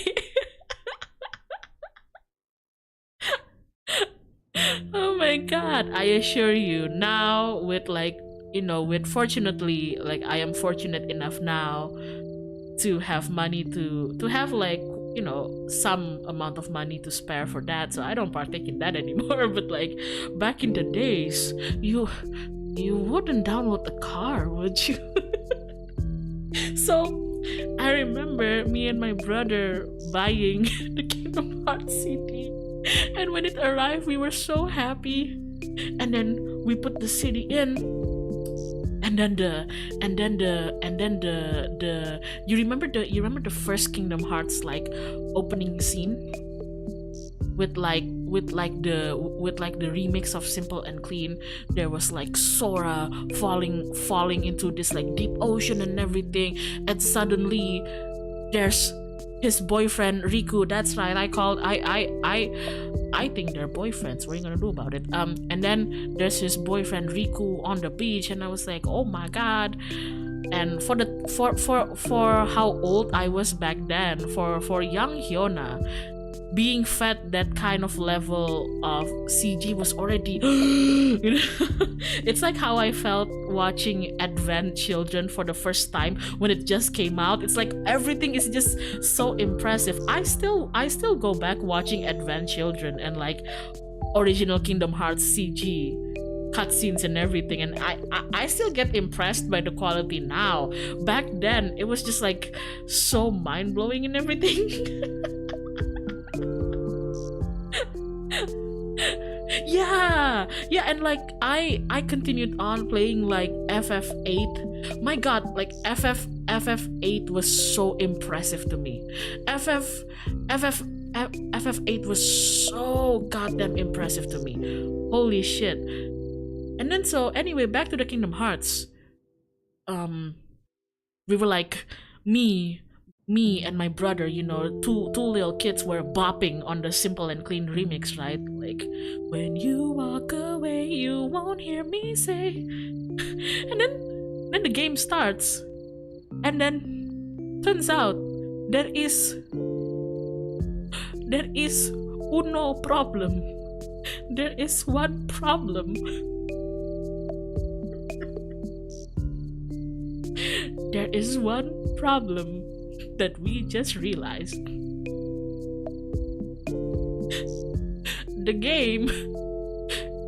oh my god, I assure you now with like, you know, with fortunately, like I am fortunate enough now to have money to have like, you know, some amount of money to spare for that, so I don't partake in that anymore. But like back in the days, you wouldn't download the car, would you? So I remember me and my brother buying the Kingdom Hearts CD, and when it arrived we were so happy, and then we put the CD in, and then the you remember the first Kingdom Hearts like opening scene with the remix of Simple and Clean. There was like Sora falling into this like deep ocean and everything, and suddenly there's his boyfriend Riku. That's right, I think they're boyfriends. What are you gonna do about it? And then there's his boyfriend Riku on the beach, and I was like, oh my god. And for how old I was back then, for young Hyona, being fed that kind of level of CG was already you know? It's like how I felt watching Advent Children for the first time when it just came out. It's like everything is just so impressive. I still go back watching Advent Children and like original Kingdom Hearts CG cutscenes and everything, and I still get impressed by the quality now. Back then it was just like so mind-blowing and everything. yeah, and like I continued on playing like FF8. My god, like FF8 was so impressive to me. FF8 was so goddamn impressive to me. Holy shit. And then so anyway, back to the Kingdom Hearts. We were like, me and my brother, you know, two little kids were bopping on the Simple and Clean remix, right? Like, when you walk away, you won't hear me say. And then the game starts, and then turns out there is uno problem. There is one problem. There is one problem that we just realized. The game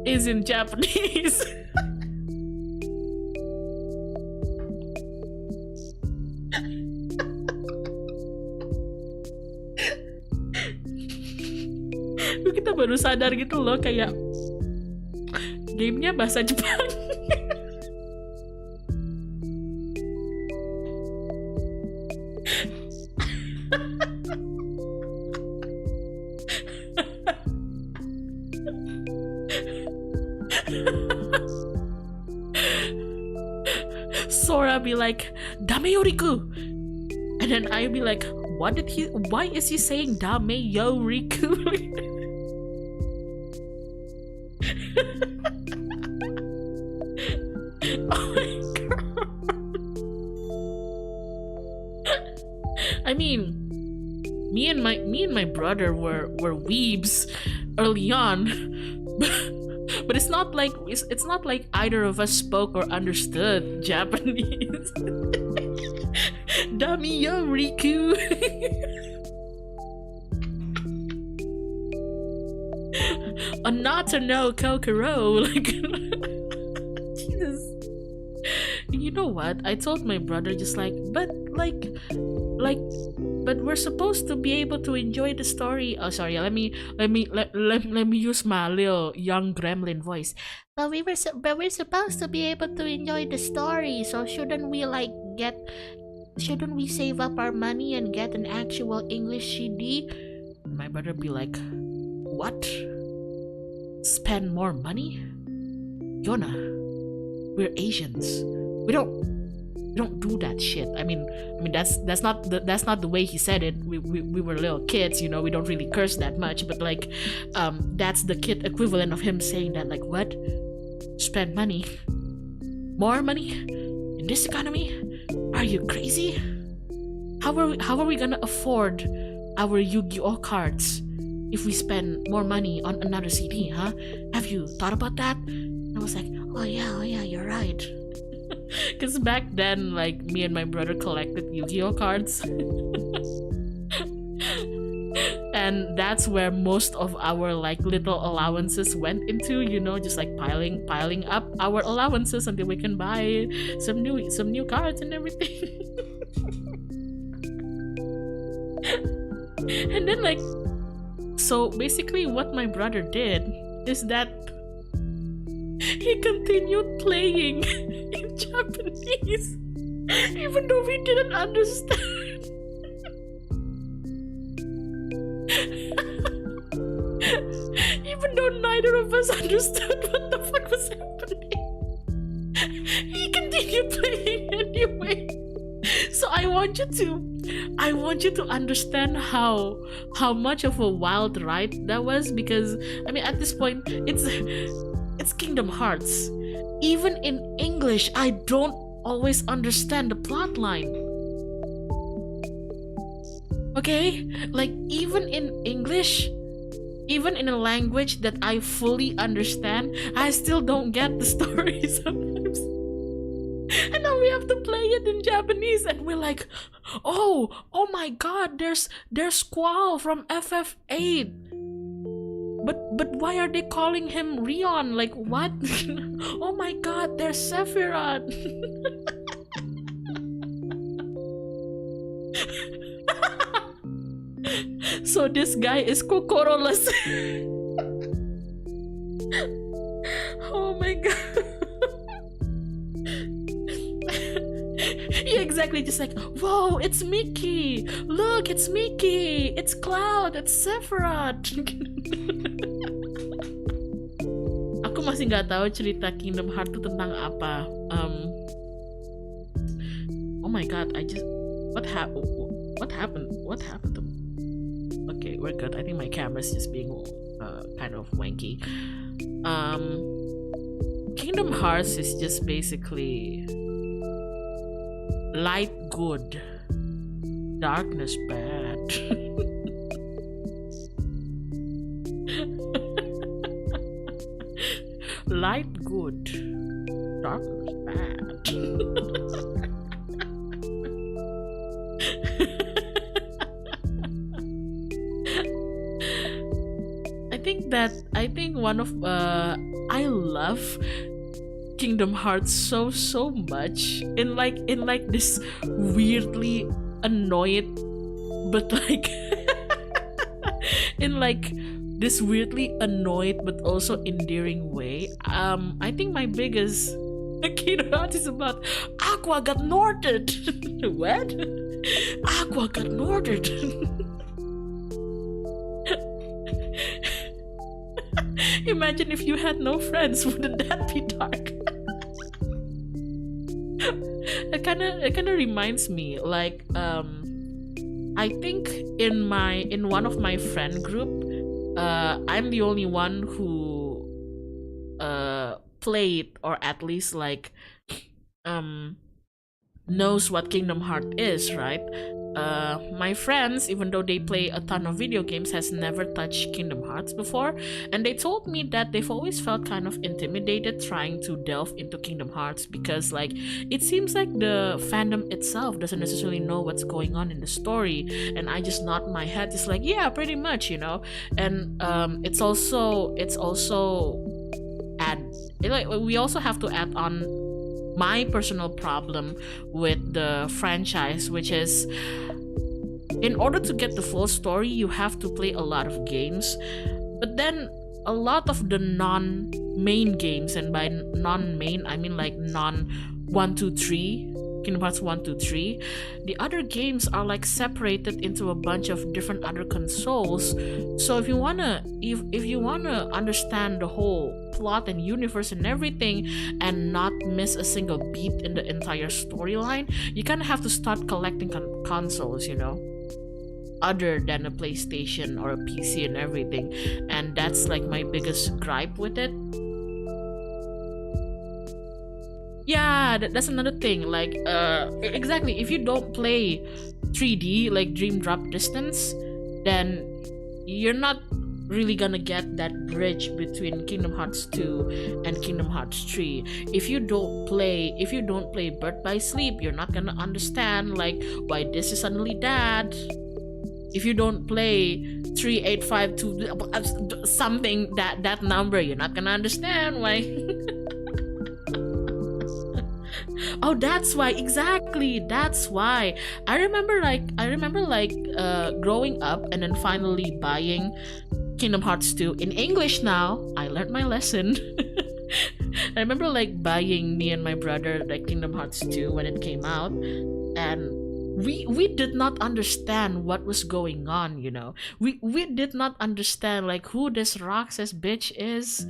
is in Japanese. Kita baru sadar gitu loh, kayak gamenya bahasa Jepang. Sora be like, Dame Yoriku, and then I be like, why is he saying Dame Yoriku? I mean, me and my brother were weebs early on, but it's not like either of us spoke or understood Japanese. Dami yo Riku. A not to know Kokoro. Like, Jesus. You know what? I told my brother just like, but we're supposed to be able to enjoy the story. Oh, sorry. Let me use my little young gremlin voice. But we're supposed to be able to enjoy the story. So shouldn't we save up our money and get an actual English CD? My brother be like, what? Spend more money? Hyona, we're Asians. We don't do that shit. I mean that's not the way he said it. We were little kids, you know. We don't really curse that much, but like, that's the kid equivalent of him saying that. Like, what? Spend money? More money in this economy? Are you crazy? How are we gonna afford our Yu-Gi-Oh cards if we spend more money on another CD, huh? Have you thought about that? I was like, oh yeah, you're right. Because back then, like, me and my brother collected Yu-Gi-Oh cards. And that's where most of our like little allowances went into, you know, just like piling up our allowances until we can buy some new cards and everything. And then, like, so basically what my brother did is that he continued playing in Japanese even though we didn't understand. Even though neither of us understood what the fuck was happening, he continued playing anyway. So I want you to understand how much of a wild ride that was, because I mean at this point it's Kingdom Hearts. Even in English, I don't always understand the plot line. Okay? Like, even in English, even in a language that I fully understand, I still don't get the story sometimes. And now we have to play it in Japanese, and we're like, oh my god, there's Squall from FF8. But why are they calling him Rion? Like, what? Oh my god, there's Sephiroth. So this guy is Kokoroless. Oh my god. Yeah, exactly. Just like, whoa, it's Mickey. Look, it's Mickey. It's Cloud. It's Sephiroth. Aku masih nggak tahu cerita Kingdom Hearts itu tentang apa. Oh my god, what happened to me? Okay, we're good. I think my camera's just being kind of wanky. Kingdom Hearts is just basically light good, darkness bad. Light good, darkness bad. I think one of I love Kingdom Hearts so much in like this weirdly annoyed but like in like this weirdly annoyed but also endearing way. I think my biggest Kingdom Hearts is about Aqua got Norted. What? Aqua got Norted. Imagine if you had no friends, wouldn't that be dark? It kind of reminds me, like, I think in one of my friend group, I'm the only one who played, or at least like knows what Kingdom Heart is, right? my friends, even though they play a ton of video games, has never touched Kingdom Hearts before, and they told me that they've always felt kind of intimidated trying to delve into Kingdom Hearts because like it seems like the fandom itself doesn't necessarily know what's going on in the story, and I just nod my head, just like yeah, pretty much, you know. And it's also add like we also have to add on my personal problem with the franchise, which is in order to get the full story, you have to play a lot of games. But then a lot of the non-main games, and by non-main, I mean like non-1, 2, 3, Kingdom Hearts 1, 2, 3, the other games are like separated into a bunch of different other consoles. So if you wanna understand the whole plot and universe and everything and not miss a single beat in the entire storyline, you kind of have to start collecting consoles, you know, other than a PlayStation or a PC and everything. And that's like my biggest gripe with it. Yeah, that's another thing. Like, exactly. If you don't play 3D, like Dream Drop Distance, then you're not really gonna get that bridge between Kingdom Hearts 2 and Kingdom Hearts 3. If you don't play Birth by Sleep, you're not gonna understand like why this is suddenly that. If you don't play 3852 something that number, you're not gonna understand why. Oh, that's why, exactly. That's why. I remember growing up and then finally buying Kingdom Hearts 2 in English now. I learned my lesson. I remember like buying me and my brother like Kingdom Hearts 2 when it came out, and we did not understand what was going on, you know. We did not understand like who this Roxas bitch is.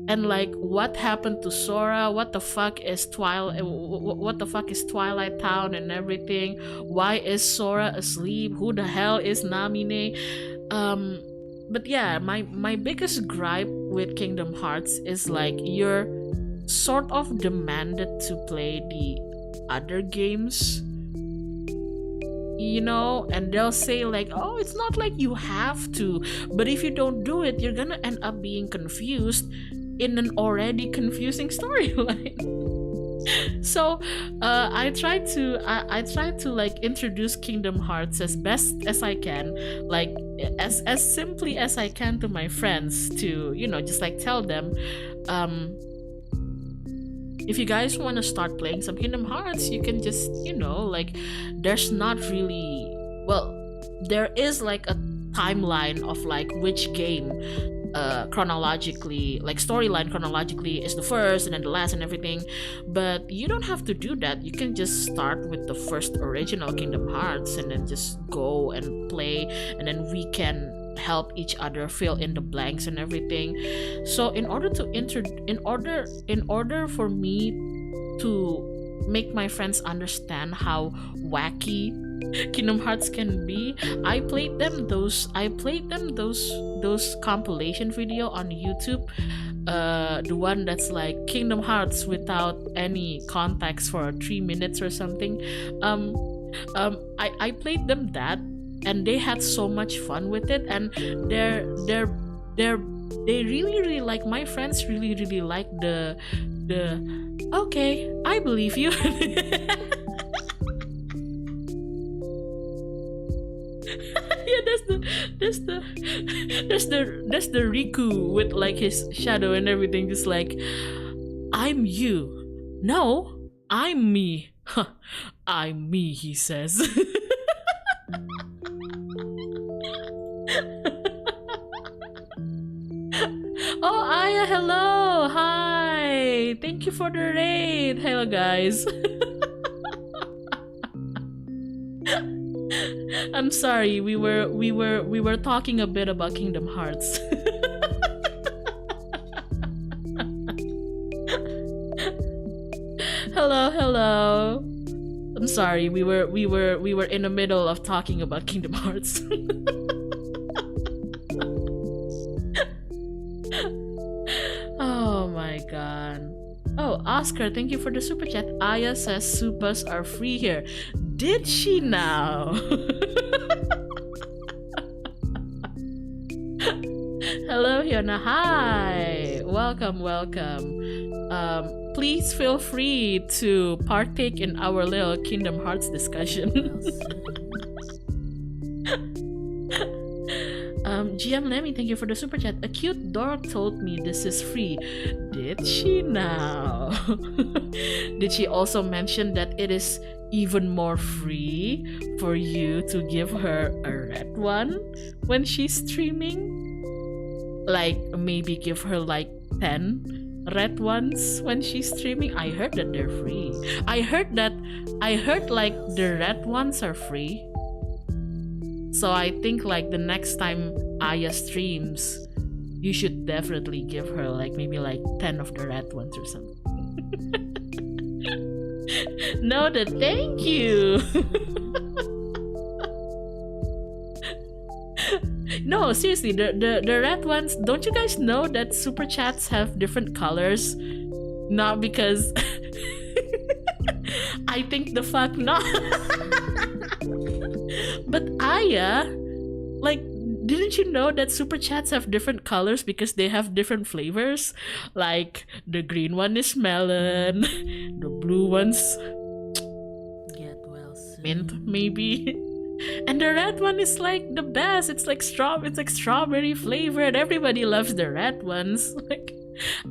And like what happened to Sora? What the fuck is Twilight Town and everything? Why is Sora asleep? Who the hell is Namine? But yeah, my biggest gripe with Kingdom Hearts is like you're sort of demanded to play the other games, you know, and they'll say like, oh, it's not like you have to, but if you don't do it, you're gonna end up being confused in an already confusing storyline. So I try to like introduce Kingdom Hearts as best as I can, like as simply as I can to my friends, to, you know, just like tell them, if you guys want to start playing some Kingdom Hearts, you can just, you know, like there's not really, well, there is like a timeline of like which game chronologically, like storyline chronologically is the first and then the last and everything, but you don't have to do that. You can just start with the first original Kingdom Hearts and then just go and play, and then we can help each other fill in the blanks and everything. So in order for me to make my friends understand how wacky Kingdom Hearts can be, I played them those compilation video on YouTube, the one that's like Kingdom Hearts without any context for 3 minutes or something. I played them that, and they had so much fun with it, and they really like, my friends really like the okay, I believe you. Yeah, that's the Riku with like his shadow and everything, just like, I'm you. No, I'm me. Huh, I'm me, he says. Oh, Aya, hello. Hi. Thank you for the raid. Hello, guys. I'm sorry. We were talking a bit about Kingdom Hearts. Hello. I'm sorry. We were in the middle of talking about Kingdom Hearts. Oh my god. Oh, Oscar, thank you for the super chat. Aya says supas are free here. Did she now? Hello, Hyona. Hi. Welcome. Please feel free to partake in our little Kingdom Hearts discussion. GM Lemmy, thank you for the super chat. A cute dog told me this is free. Did she now? Did she also mention that it is even more free for you to give her a red one when she's streaming? Like maybe give her like 10 red ones when she's streaming? I heard that they're free. I heard like the red ones are free. So I think like the next time Aya streams, you should definitely give her like maybe like 10 of the red ones or something. Noted, thank you. No, seriously, the red ones, don't you guys know that super chats have different colors? Not because I think the fuck not. But Aya, like, didn't you know that super chats have different colors because they have different flavors? Like the green one is melon, the blue one's Get well soon. mint maybe. And the red one is like the best. It's like strawberry flavored. Everybody loves the red ones. Like,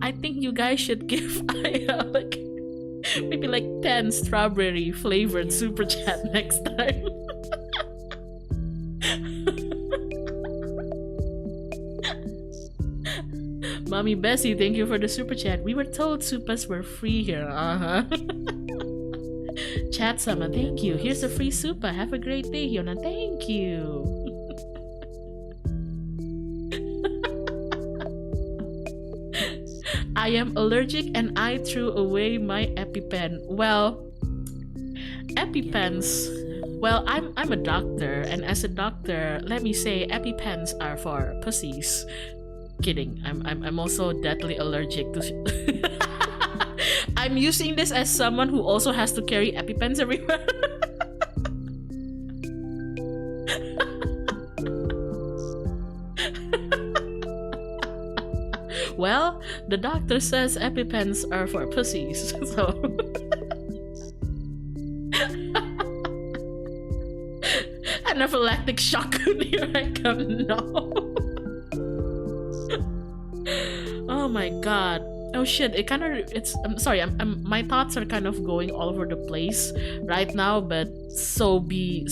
I think you guys should give Aya like maybe like 10 strawberry flavored super chat next time. Mommy Bessie, thank you for the super chat. We were told supas were free here. Chat Sama, thank you. Here's a free supa. Have a great day, Hyona. Thank you. I am allergic and I threw away my EpiPen. Well, EpiPens. Well, I'm a doctor, and as a doctor, let me say EpiPens are for pussies. Kidding. I'm also deathly allergic to. I'm using this as someone who also has to carry EpiPens everywhere. Well, the doctor says EpiPens are for pussies, so. Anaphylactic shock. Here I come. No. Oh my god. Oh shit, I'm sorry, my thoughts are kind of going all over the place right now, but so be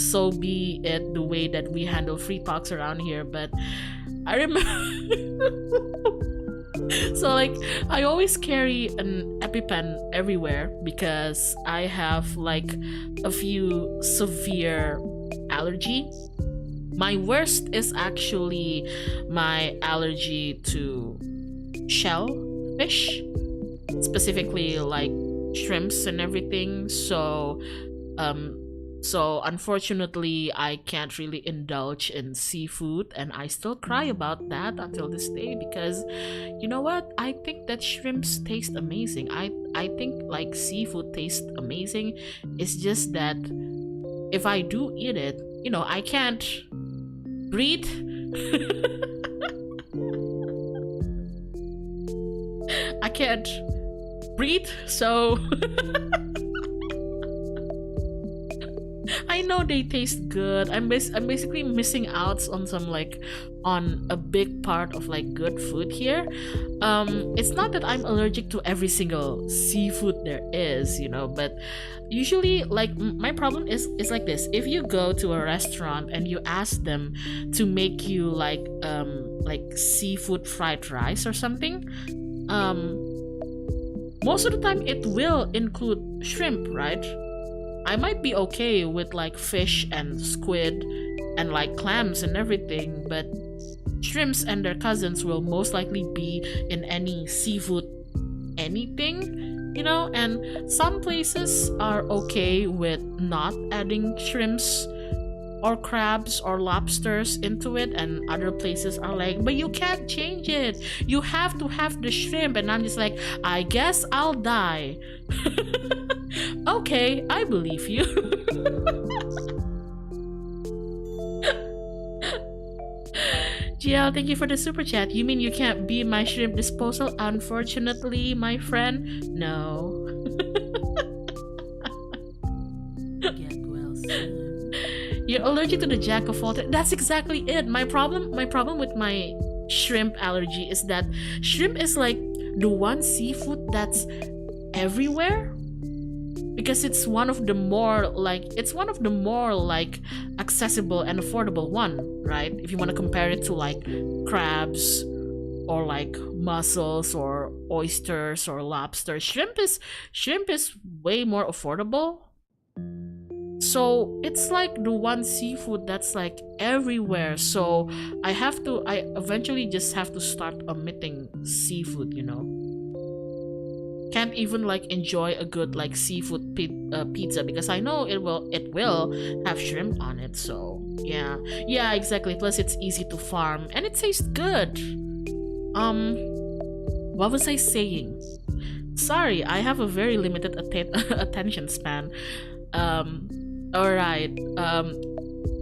it the way that we handle free talks around here. But I remember so like I always carry an EpiPen everywhere because I have like a few severe allergy. My worst is actually my allergy to shellfish, specifically like shrimps and everything. So unfortunately I can't really indulge in seafood, and I still cry about that until this day because you know what, I think that shrimps taste amazing. I think like seafood tastes amazing. It's just that if I do eat it, you know, I can't breathe. I can't breathe, so I know they taste good. I'm basically missing out on some on a big part of like good food here. It's not that I'm allergic to every single seafood there is, you know, but usually like my problem is like this. If you go to a restaurant and you ask them to make you like seafood fried rice or something, most of the time it will include shrimp, right? I might be okay with like fish and squid and like clams and everything, but shrimps and their cousins will most likely be in any seafood anything, you know. And some places are okay with not adding shrimps or crabs or lobsters into it, and other places are like, but you can't change it, you have to have the shrimp. And I'm just like, I guess I'll die. Okay, I believe you. GL, thank you for the super chat. You mean you can't be my shrimp disposal? Unfortunately, my friend, no. Get well soon. You're allergic to the jack of all. That's exactly it. My problem with my shrimp allergy is that shrimp is like the one seafood that's everywhere, because it's one of the more like accessible and affordable one, right? If you want to compare it to like crabs or like mussels or oysters or lobster, shrimp is way more affordable. So it's like the one seafood that's like everywhere. So I eventually just have to start omitting seafood, you know. Can't even like enjoy a good like seafood pizza because I know it will have shrimp on it. So yeah, exactly. Plus it's easy to farm and it tastes good. What was I saying? Sorry, I have a very limited attention span. All right.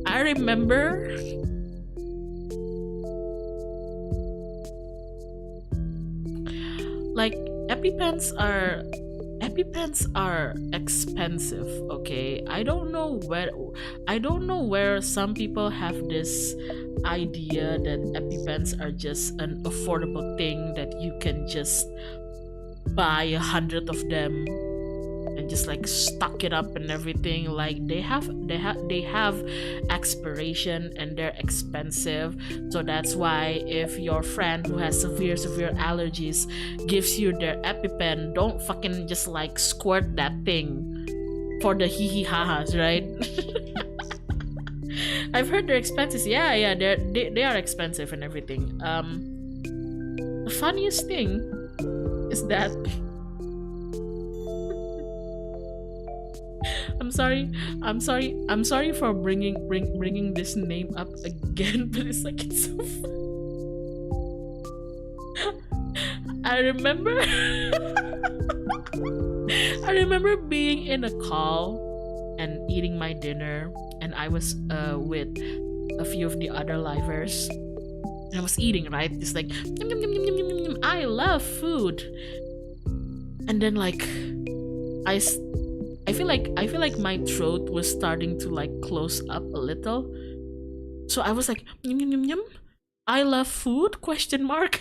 I remember. Like EpiPens are expensive, okay? I don't know where some people have this idea that EpiPens are just an affordable thing that you can just buy 100 of them and just like stock it up and everything. Like they have expiration and they're expensive. So that's why if your friend who has severe allergies gives you their EpiPen, don't fucking just like squirt that thing for the hee ha-has, right? I've heard they're expensive. Yeah, they are expensive and everything. The funniest thing is that I'm sorry for bringing this name up again, but it's like it's so fun. I remember being in a call and eating my dinner, and I was with a few of the other livers. And I was eating, right? It's like yum, yum, yum, yum, yum, yum, yum. I love food. And then like I feel like my throat was starting to like close up a little. So I was like, yum, yum, yum, yum. I love food, question mark.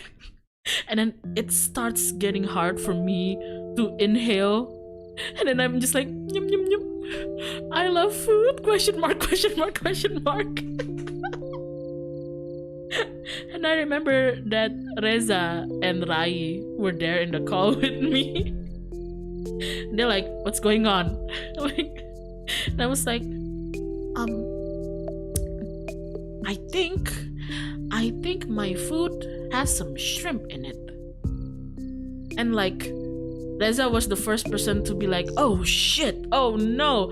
And then it starts getting hard for me to inhale. And then I'm just like, yum, yum, yum. I love food, question mark, question mark, question mark. And I remember that Reza and Rai were there in the call with me. They're like, what's going on? Like, and I was like, I think my food has some shrimp in it. And like Reza was the first person to be like, oh shit, oh no.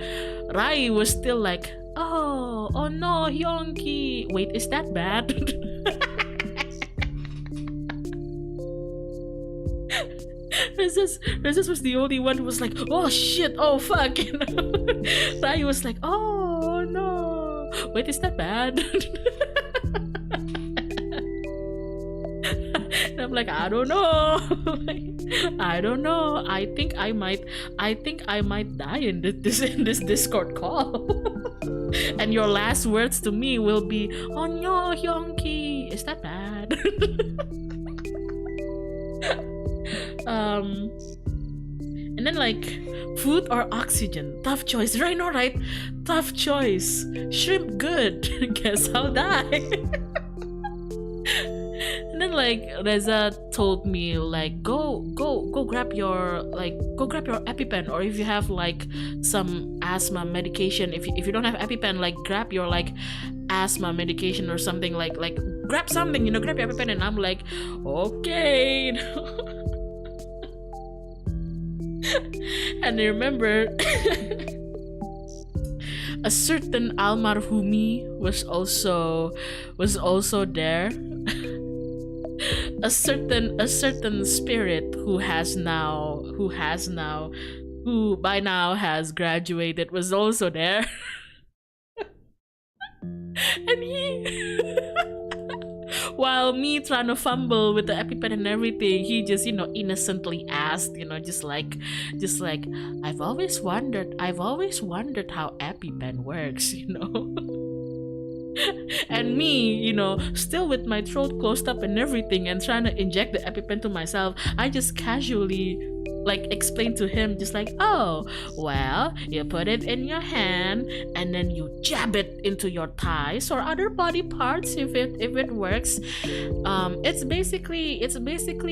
Rai was still like, oh no, Hyonki. Wait, is that bad? Rezes was the only one who was like, oh shit, oh fuck. You know? Rai was like, oh no. Wait, is that bad? And I'm like, I don't know. I don't know. I think I might die in this Discord call. And your last words to me will be, oh no, Hyonki, is that bad? And then like, food or oxygen, tough choice, right? No, right? Tough choice. Shrimp good. Guess I'll die. And then like Reza told me like, go grab your EpiPen, or if you have like some asthma medication, if you don't have EpiPen, like grab your like asthma medication or something, like grab something, you know, grab your EpiPen. And I'm like, okay. And I remember a certain almarhumi was also there. a certain spirit who by now has graduated was also there. And he while me trying to fumble with the EpiPen and everything, he just, innocently asked, just like, I've always wondered how EpiPen works, And me, still with my throat closed up and everything and trying to inject the EpiPen to myself, I just casually explain to him, just like, oh, well, you put it in your hand and then you jab it into your thighs or other body parts if it works. It's basically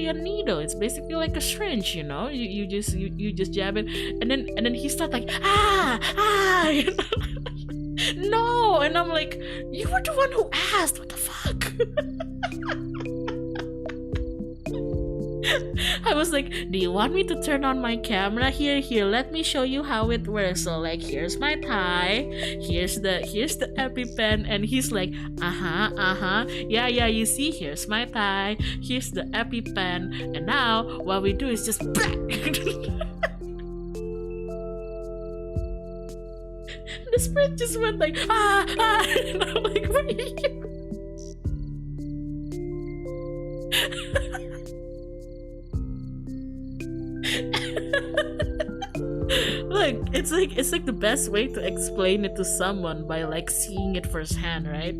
a needle. It's basically like a syringe, you just jab it and then he starts like, no, and I'm like, you were the one who asked, what the fuck? I was like, do you want me to turn on my camera? Here, let me show you how it works. So here's my thigh, here's the EpiPen, and he's like, yeah, you see, here's my thigh, here's the EpiPen, and now what we do is just the spirit just went like, and I'm like, what are you? Look, it's like the best way to explain it to someone by seeing it firsthand, right?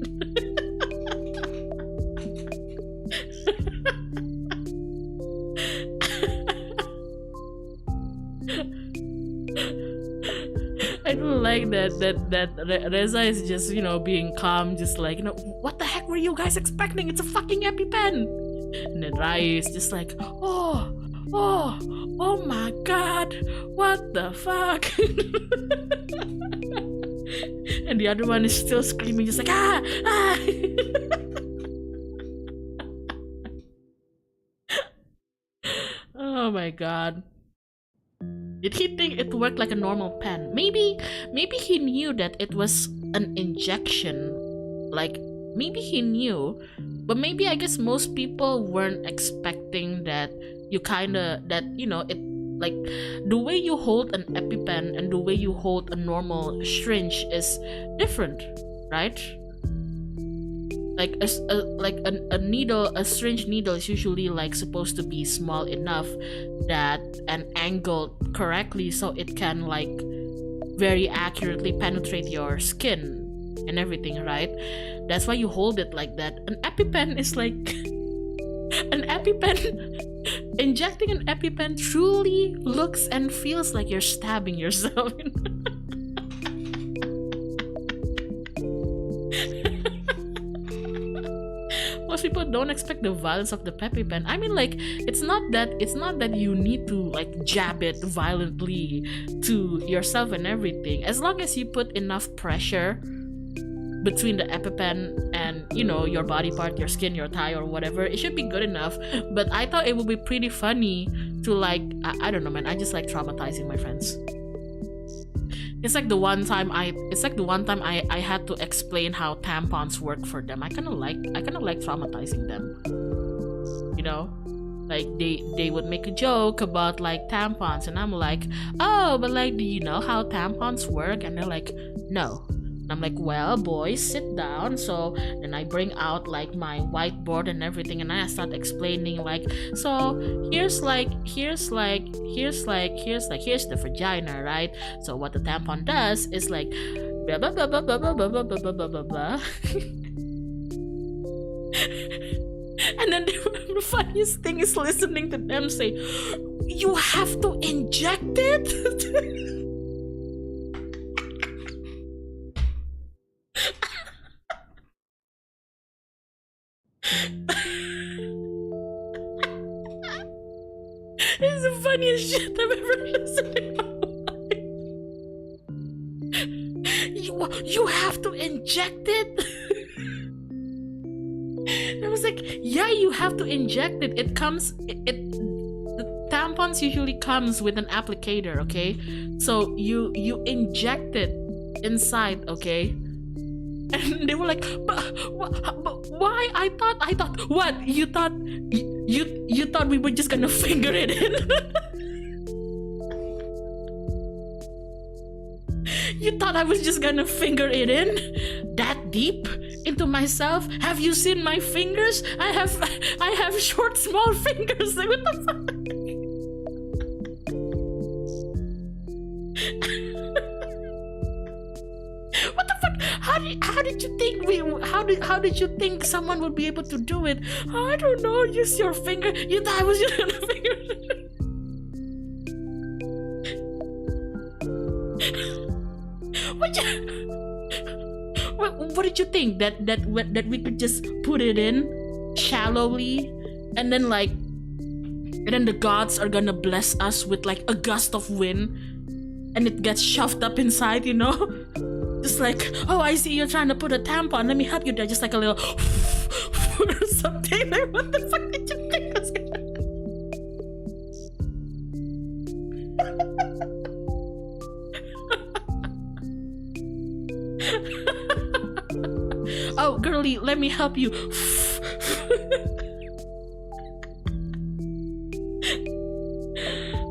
I don't like that Reza is just, being calm, just like, what the heck were you guys expecting? It's a fucking EpiPen. And then Rai is just like, oh my god, what the fuck? And the other one is still screaming, just like, Oh my god. Did he think it worked like a normal pen? Maybe he knew that it was an injection. Maybe he knew, but maybe I guess most people weren't expecting that the way you hold an EpiPen and the way you hold a normal syringe is different, right? A syringe needle is usually supposed to be small enough that and angled correctly so it can very accurately penetrate your skin and everything, right? That's why you hold it like that. An EpiPen is an EpiPen. Injecting an EpiPen truly looks and feels like you're stabbing yourself. Most people don't expect the violence of the EpiPen. I mean, it's not that you need to jab it violently to yourself and everything. As long as you put enough pressure between the EpiPen and your body part, your skin, your thigh, or whatever, it should be good enough. But I thought it would be pretty funny to I don't know, man. I just like traumatizing my friends. It's like the one time I had to explain how tampons work for them. I kind of like traumatizing them. They would make a joke about tampons, and I'm like, oh, but do you know how tampons work? And they're like, no. And I'm like, well, boys, sit down. So then I bring out my whiteboard and everything, and I start explaining so here's the vagina, right? So what the tampon does is blah blah blah blah blah blah blah blah blah blah blah blah. And then the funniest thing is listening to them say, you have to inject it. It's the funniest shit I've ever listened to. You have to inject it. I was like, yeah, you have to inject it. The tampons usually comes with an applicator, okay? So you inject it inside, okay? And they were like, but why? I thought what? You thought we were just gonna finger it in? You thought I was just gonna finger it in that deep thinking to myself, have you seen my fingers? I have short, small fingers. Like, what the fuck? What the fuck? How did you think how did you think someone would be able to do it? Oh, I don't know. Use your finger. You thought I was using a finger. What did you think that we could just put it in shallowly, and then the gods are gonna bless us with like a gust of wind, and it gets shoved up inside, you know? Just like, oh, I see you're trying to put a tampon. Let me help you there. Just like a little or something. Like, what the fuck did you think was gonna? Oh, girly, let me help you.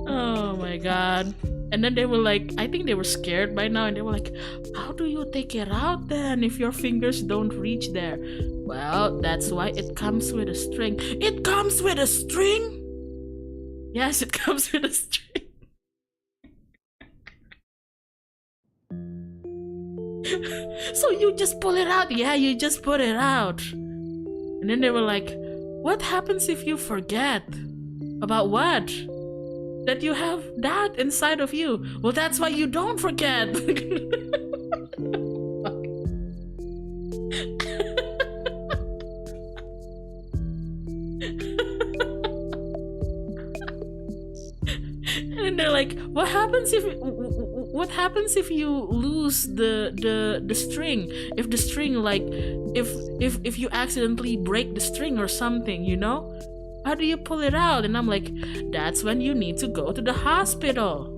Oh my god. And then they were like, I think they were scared by now, and they were like, how do you take it out then if your fingers don't reach there? Well, that's why it comes with a string. It comes with a string? Yes, it comes with a string. So you just pull it out? Yeah, you just put it out. And then they were like, what happens if you forget? About what? That you have that inside of you. Well, that's why you don't forget. And they're like, what happens if you lose the string? If the string, like, if you accidentally break the string or something, you know? How do you pull it out? And I'm like, that's when you need to go to the hospital.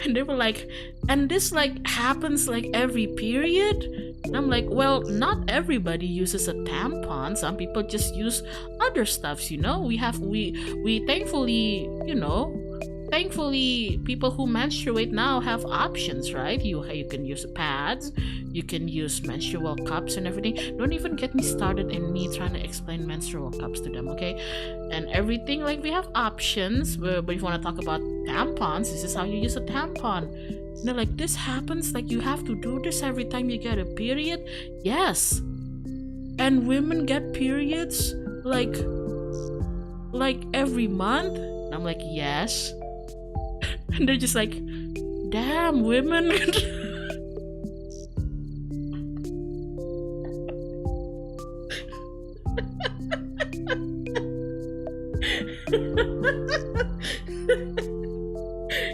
And they were like, and this like happens like every period? And I'm like, well, not everybody uses a tampon. Some people just use other stuffs, you know? We thankfully, you know, people who menstruate now have options, right? You can use pads, you can use menstrual cups and everything. Don't even get me started in me trying to explain menstrual cups to them, okay? And everything, like, we have options, but if you want to talk about tampons, this is how you use a tampon. And they're like, this happens, like, you have to do this every time you get a period? Yes. And women get periods like every month? And I'm like, yes. And they're just like, damn, women.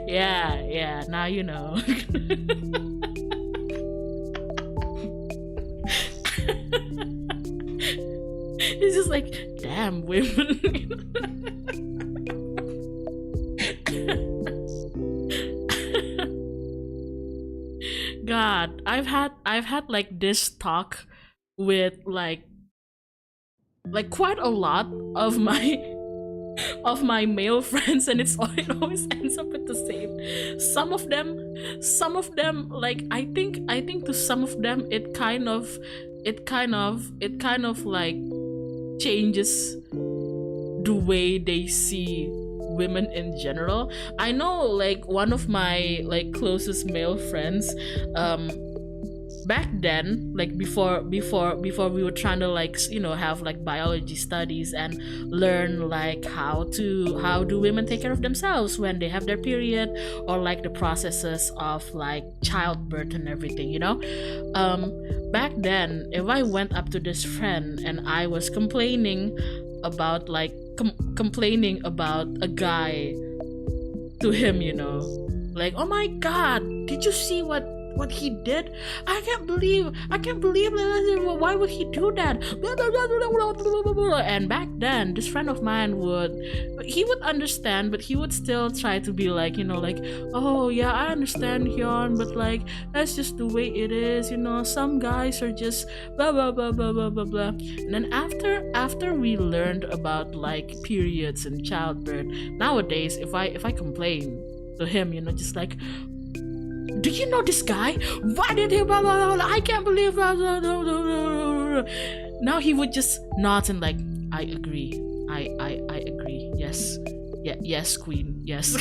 Yeah, now you know. It's just like, damn, women. God, I've had like this talk with like quite a lot of my male friends, and it always ends up with the same. Some of them like I think to some of them it kind of like changes the way they see women in general. I know, like, one of my like closest male friends, back then, like before we were trying to, like, you know, have like biology studies and learn like how do women take care of themselves when they have their period, or like the processes of like childbirth and everything, you know. Back then, if I went up to this friend and I was complaining about like complaining about a guy to him, you know, like, oh my god, did you see what he did? I can't believe why would he do that? And back then, this friend of mine would understand, but he would still try to be like, you know, like, oh yeah, I understand, Hyun, but like, that's just the way it is, you know, some guys are just blah blah blah blah blah blah blah. And then after we learned about like periods and childbirth, nowadays if I complain to him, you know, just like, do you know this guy? Why did he blah, blah, blah, I can't believe blah, blah, blah, blah, blah. Now he would just nod and like, I agree. I agree. Yes. Yeah, yes, queen. Yes.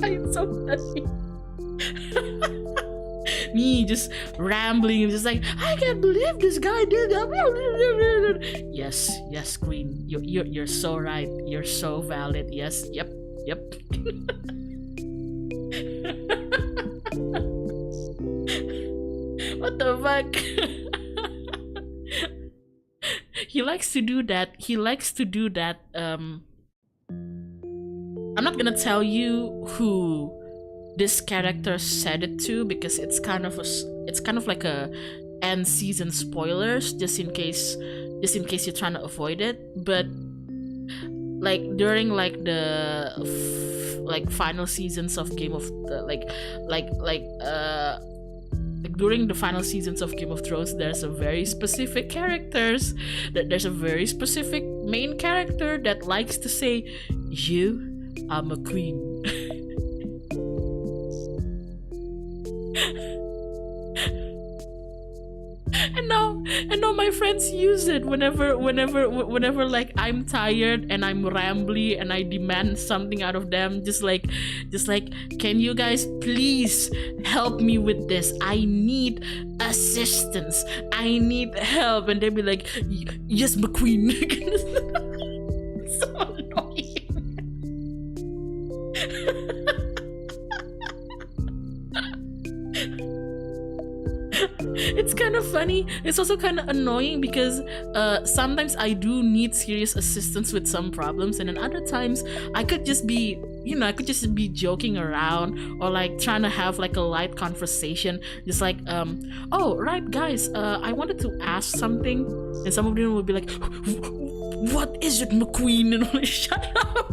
It's so funny. Me just rambling, just like, I can't believe this guy did that. Yes, queen. You're so right. You're so valid. Yes, yep. What the fuck? He likes to do that. I'm not gonna tell you who this character said it to, because it's kind of like a end season spoilers, just in case you're trying to avoid it. But like during like the final seasons of Game of during the final seasons of Game of Thrones, there's a very specific main character that likes to say, "You, I'm a queen." And now my friends use it whenever like I'm tired and I'm rambly and I demand something out of them, just like can you guys please help me with this? I need assistance, I need help. And they'd be like, yes, McQueen. It's so annoying. It's kind of funny. It's also kind of annoying because sometimes I do need serious assistance with some problems, and then other times I could just be joking around or like trying to have like a light conversation, just like oh right guys, I wanted to ask something, and some of them would be like, what is it, McQueen? And I'm like, shut up.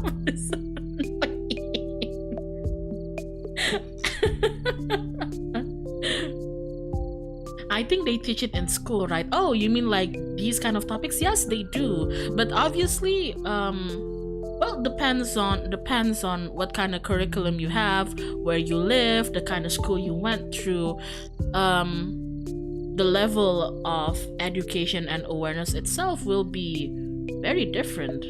I think they teach it in school, right? Oh, you mean like these kind of topics? Yes, they do. But obviously, well, depends on what kind of curriculum you have, where you live, the kind of school you went through, the level of education and awareness itself will be very different.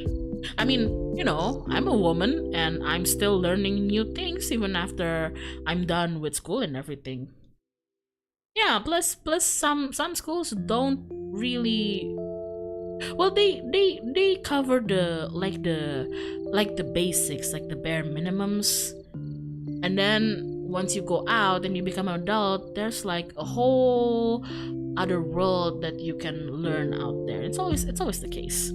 I mean, I'm a woman and I'm still learning new things even after I'm done with school and everything. Yeah, plus some schools don't really, well, they cover the basics, like the bare minimums, and then once you go out and you become an adult, there's like a whole other world that you can learn out there. It's always the case.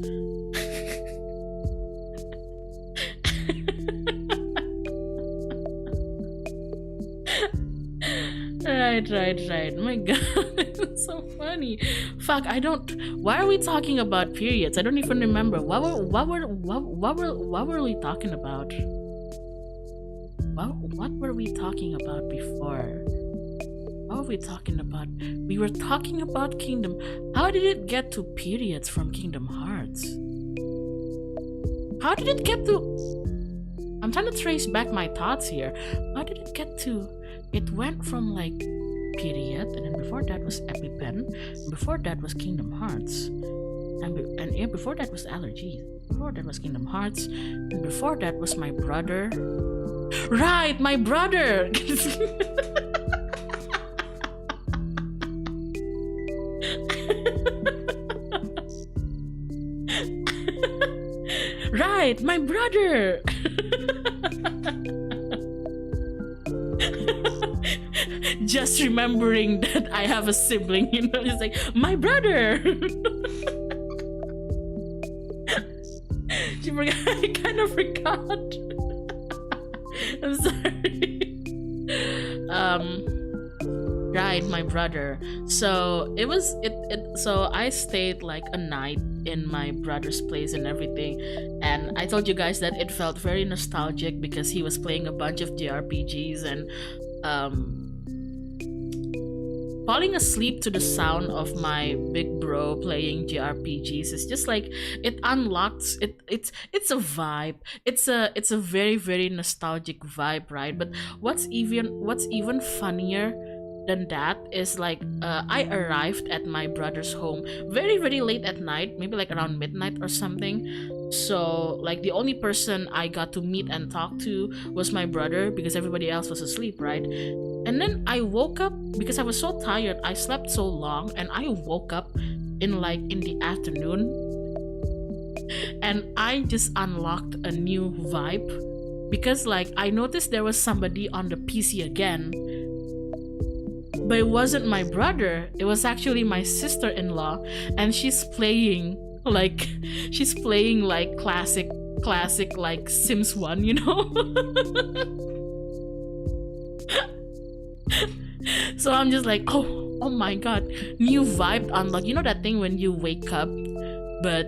Right. My god, it's so funny. Fuck, why are we talking about periods? I don't even remember. What were we talking about? What were we talking about before? What were we talking about? We were talking about Kingdom. How did it get to periods from Kingdom Hearts? How did it get to... I'm trying to trace back my thoughts here. How did it get to... It went from like period, and then before that was EpiPen, and before that was Kingdom Hearts, and before that was Allergies, before that was Kingdom Hearts, and before that was my brother. Right, my brother. Right, my brother. Just remembering that I have a sibling, it's like, my brother. She forgot. I kind of forgot. I'm sorry. Right, my brother. So so I stayed like a night in my brother's place and everything, and I told you guys that it felt very nostalgic because he was playing a bunch of JRPGs, and falling asleep to the sound of my big bro playing JRPGs is just like it unlocks it. It's a vibe. It's a very very nostalgic vibe, right? But what's even funnier than that is like I arrived at my brother's home very very late at night, maybe like around midnight or something. So like the only person I got to meet and talk to was my brother because everybody else was asleep, right? And then I woke up because I was so tired. I slept so long and I woke up in the afternoon, and I just unlocked a new vibe because like I noticed there was somebody on the PC again. But it wasn't my brother. It was actually my sister-in-law, and she's playing like classic like Sims 1, you know? So I'm just like, oh my god, new vibe unlocked. You know that thing when you wake up but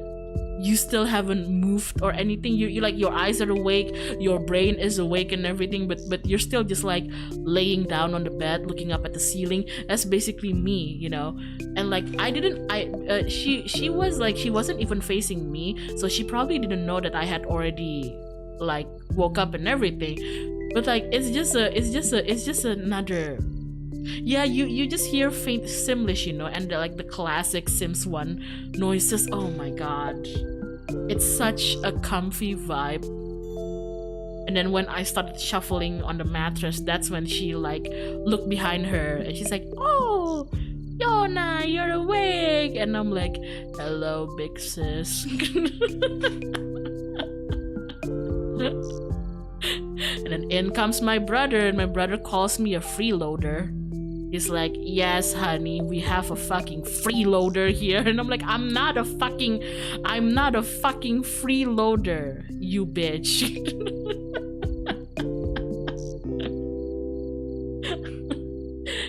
you still haven't moved or anything, you like your eyes are awake, your brain is awake and everything, but you're still just like laying down on the bed looking up at the ceiling. That's basically me, you know. And like she wasn't even facing me, so she probably didn't know that I had already like woke up and everything. But like it's just another, yeah, you just hear faint Simlish, you know, and the classic Sims 1 noises. Oh my god, it's such a comfy vibe. And then when I started shuffling on the mattress, that's when she like looked behind her and she's like, "Oh, Hyona, you're awake." And I'm like, "Hello, big sis." And then in comes my brother, and my brother calls me a freeloader. He's like, "Yes, honey, we have a fucking freeloader here." And I'm like, I'm not a fucking freeloader, you bitch.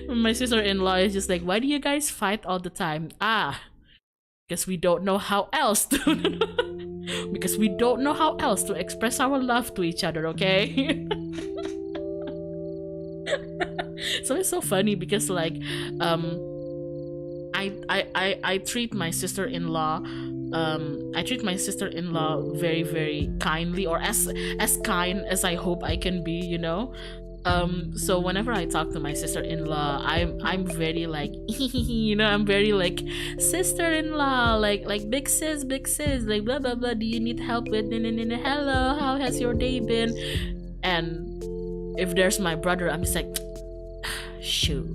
My sister-in-law is just like, "Why do you guys fight all the time?" Because we don't know how else to because we don't know how else to express our love to each other, okay? So it's so funny because like I treat my sister-in-law very very kindly, or as kind as I hope I can be, you know. So whenever I talk to my sister-in-law, I'm very like you know, I'm very like, "Sister-in-law, like big sis, like blah blah blah, do you need help with hello, how has your day been?" And if there's my brother, I'm just like, "Shoot,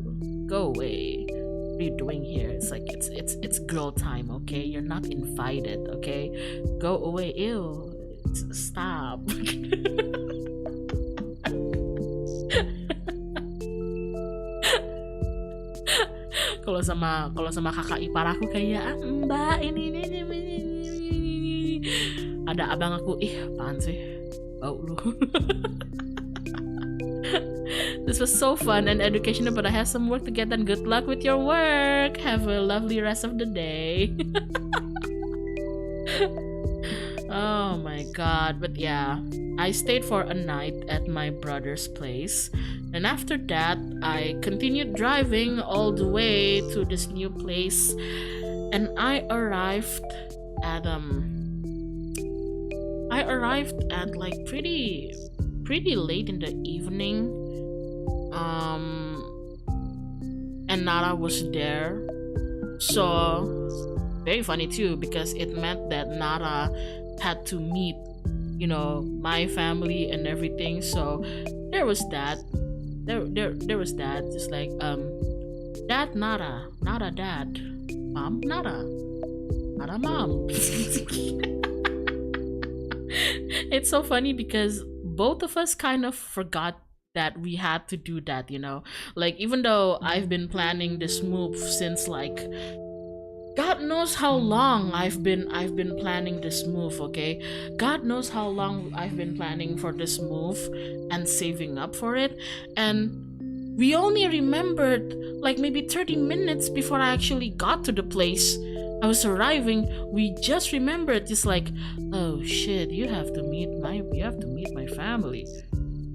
go away. What are you doing here? It's like it's girl time, okay? You're not invited, okay? Go away. Ew. Stop." Kalau sama kakak ipar aku kayak, "Mbak, ini. Ada abang aku, apaan sih? Bau lu." This was so fun and educational, but I have some work to get done. Good luck with your work. Have a lovely rest of the day. Oh my god. But yeah, I stayed for a night at my brother's place, and after that I continued driving all the way to this new place, and I arrived at like pretty late in the evening. And Nara was there, so very funny too, because it meant that Nara had to meet, you know, my family and everything. So there was that. There was that. Just like Dad Nara, Dad, Mom Nara Mom. It's so funny because both of us kind of forgot that we had to do that, you know. Like, even though I've been planning this move since like God knows how long I've been planning this move, okay? God knows how long I've been planning for this move and saving up for it. And we only remembered like maybe 30 minutes before I actually got to the place I was arriving. We just remembered, just like, "Oh shit, you have to meet my family."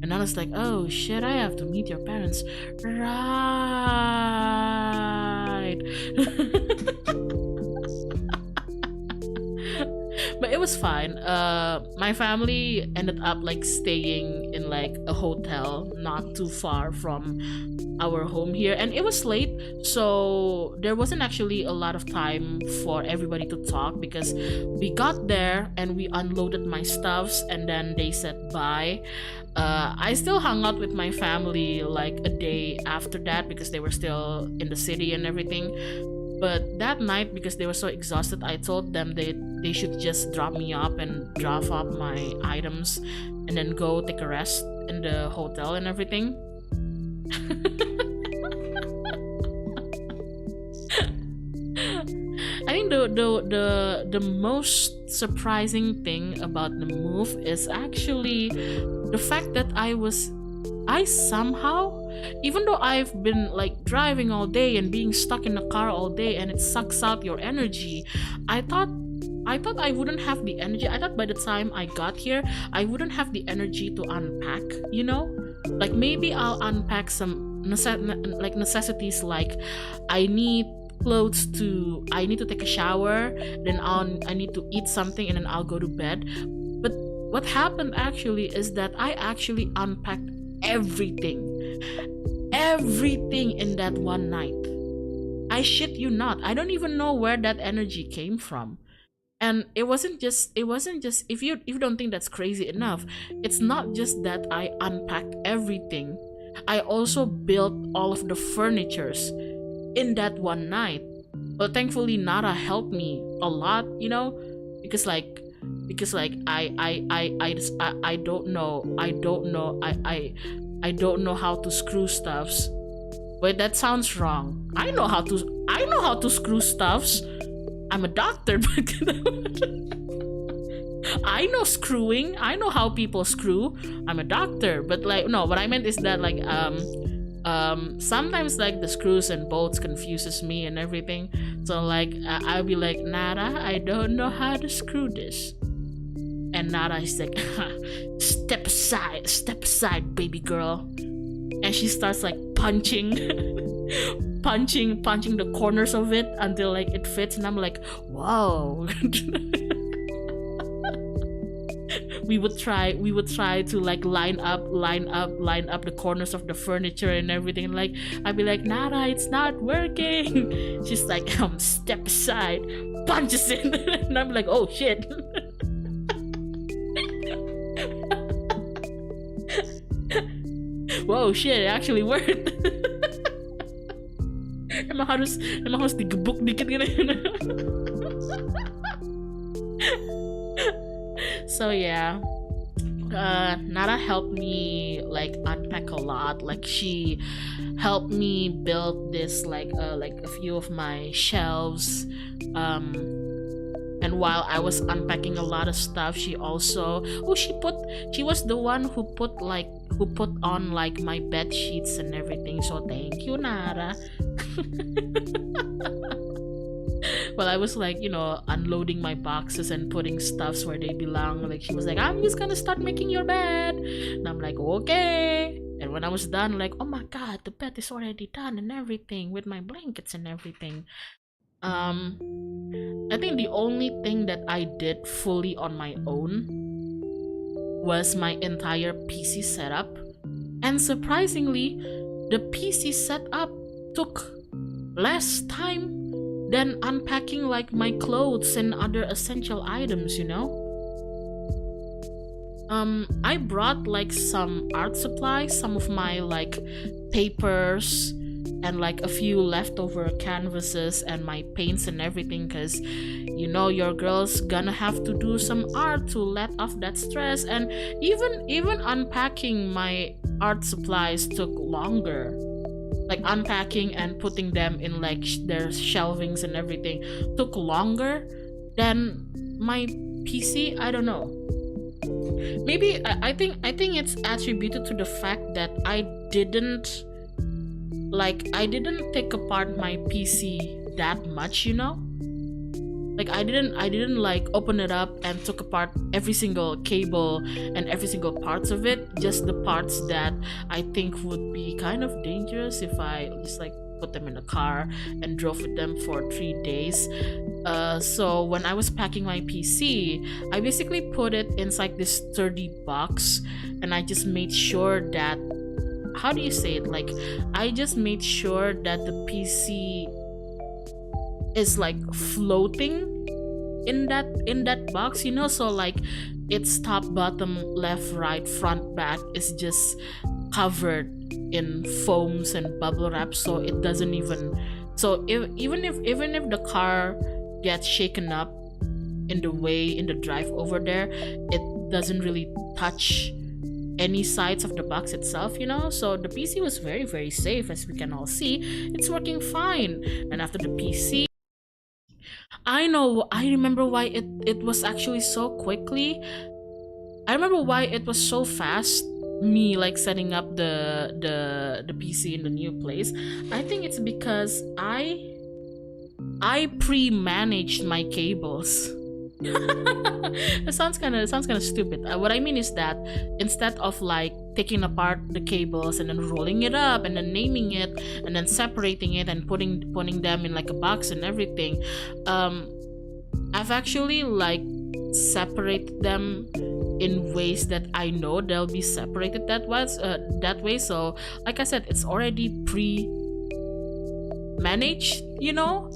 And And I was like, oh shit, I have to meet your parents. Right. But it was fine. My family ended up like staying in like a hotel not too far from our home here, and it was late, so there wasn't actually a lot of time for everybody to talk, because we got there and we unloaded my stuffs and then they said bye. I still hung out with my family like a day after that because they were still in the city and everything. But that night, because they were so exhausted, I told them they should just drop me up and drop off my items and then go take a rest in the hotel and everything. I think the most surprising thing about the move is actually the fact that I somehow, even though I've been like driving all day and being stuck in the car all day and it sucks out your energy, I thought I wouldn't have the energy. I thought by the time I got here, I wouldn't have the energy to unpack, you know? Like maybe I'll unpack some necessities, like I need to take a shower, then I need to eat something, and then I'll go to bed. But what happened actually is that I actually unpacked everything in that one night. I shit you not, I don't even know where that energy came from. And it wasn't just if you don't think that's crazy enough, it's not just that I unpacked everything, I also built all of the furnitures in that one night. But thankfully Nara helped me a lot, you know, because I don't know how to screw stuffs. Wait, that sounds wrong. I know how to screw stuffs. I'm a doctor, but I know screwing. I know how people screw. I'm a doctor, but like no, what I meant is that like sometimes like the screws and bolts confuses me and everything. So like I'll be like, Nara, I don't know how to screw this. And Nara is like, step aside, baby girl. And she starts like punching the corners of it until like it fits, and I'm like, whoa. we would try to like line up the corners of the furniture and everything. Like I'd be like, Nara, it's not working. She's like, step aside, punches it. And I'm like, oh shit. Whoa, shit, it actually worked. Emang harus digebuk dikit gitu. So yeah, Nara helped me like unpack a lot. Like she helped me build this like a few of my shelves. And while I was unpacking a lot of stuff, she was the one who put on like my bed sheets and everything. So thank you, Nara. Well, I was like, you know, unloading my boxes and putting stuffs where they belong. Like she was like, I'm just gonna start making your bed. And I'm like, okay. And when I was done, like, oh my god, the bed is already done and everything with my blankets and everything. I think the only thing that I did fully on my own was my entire PC setup. And surprisingly, the PC setup took less time than unpacking like my clothes and other essential items, you know? I brought like some art supplies, some of my like papers, and like a few leftover canvases and my paints and everything, because you know your girl's gonna have to do some art to let off that stress. And even unpacking my art supplies took longer. Like unpacking and putting them in like their shelvings and everything took longer than my PC. I don't know. Maybe I think it's attributed to the fact that I didn't take apart my PC that much, you know? Like I didn't like open it up and took apart every single cable and every single parts of it, just the parts that I think would be kind of dangerous if I just like put them in a car and drove with them for 3 days. So when I was packing my PC, I basically put it inside this sturdy box, and I just made sure that, how do you say it, like I just made sure that the PC is like floating in that box, you know, so like its top, bottom, left, right, front, back is just covered in foams and bubble wrap, so it doesn't even, so even if the car gets shaken up in the drive over there, it doesn't really touch any sides of the box itself, you know. So the PC was very, very safe, as we can all see. It's working fine. And after the PC, I remember why it was actually so quickly. I remember why it was so fast, me like setting up the PC in the new place. I think it's because I pre-managed my cables. It sounds kind of stupid. What I mean is that instead of like taking apart the cables and then rolling it up and then naming it and then separating it and putting them in like a box and everything, I've actually like separated them in ways that I know they'll be separated that way. So like I said, it's already pre-managed, you know.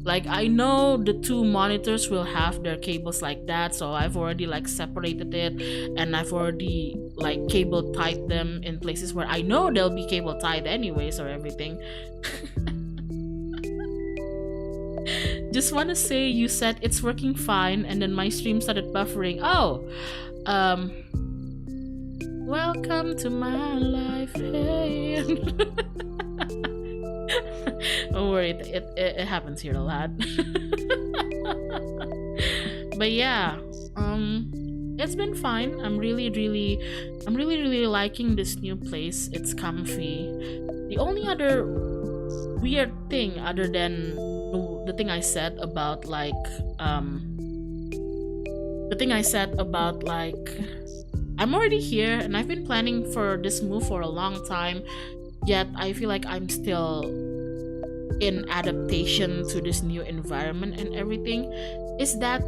Like I know the two monitors will have their cables like that, so I've already like separated it, and I've already like cable tied them in places where I know they'll be cable tied anyways or everything. Just want to say, you said it's working fine, and then my stream started buffering. Oh, welcome to my life. Hey. Don't worry, it happens here a lot. But yeah, it's been fine. I'm really liking this new place. It's comfy. The only other weird thing, other than the thing I said about like I'm already here and I've been planning for this move for a long time, yet I feel like I'm still in adaptation to this new environment and everything, is that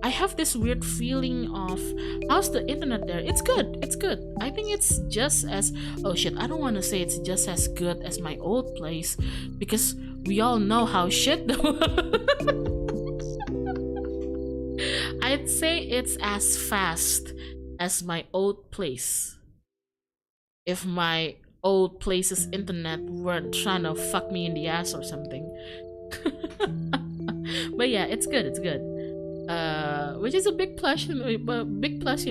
I have this weird feeling of, how's the internet there? It's good. I think it's just as, oh shit, I don't want to say it's just as good as my old place, because we all know how shit though. I'd say it's as fast as my old place. If my old place's internet weren't trying to fuck me in the ass or something. But yeah, it's good. Which is a big plus, you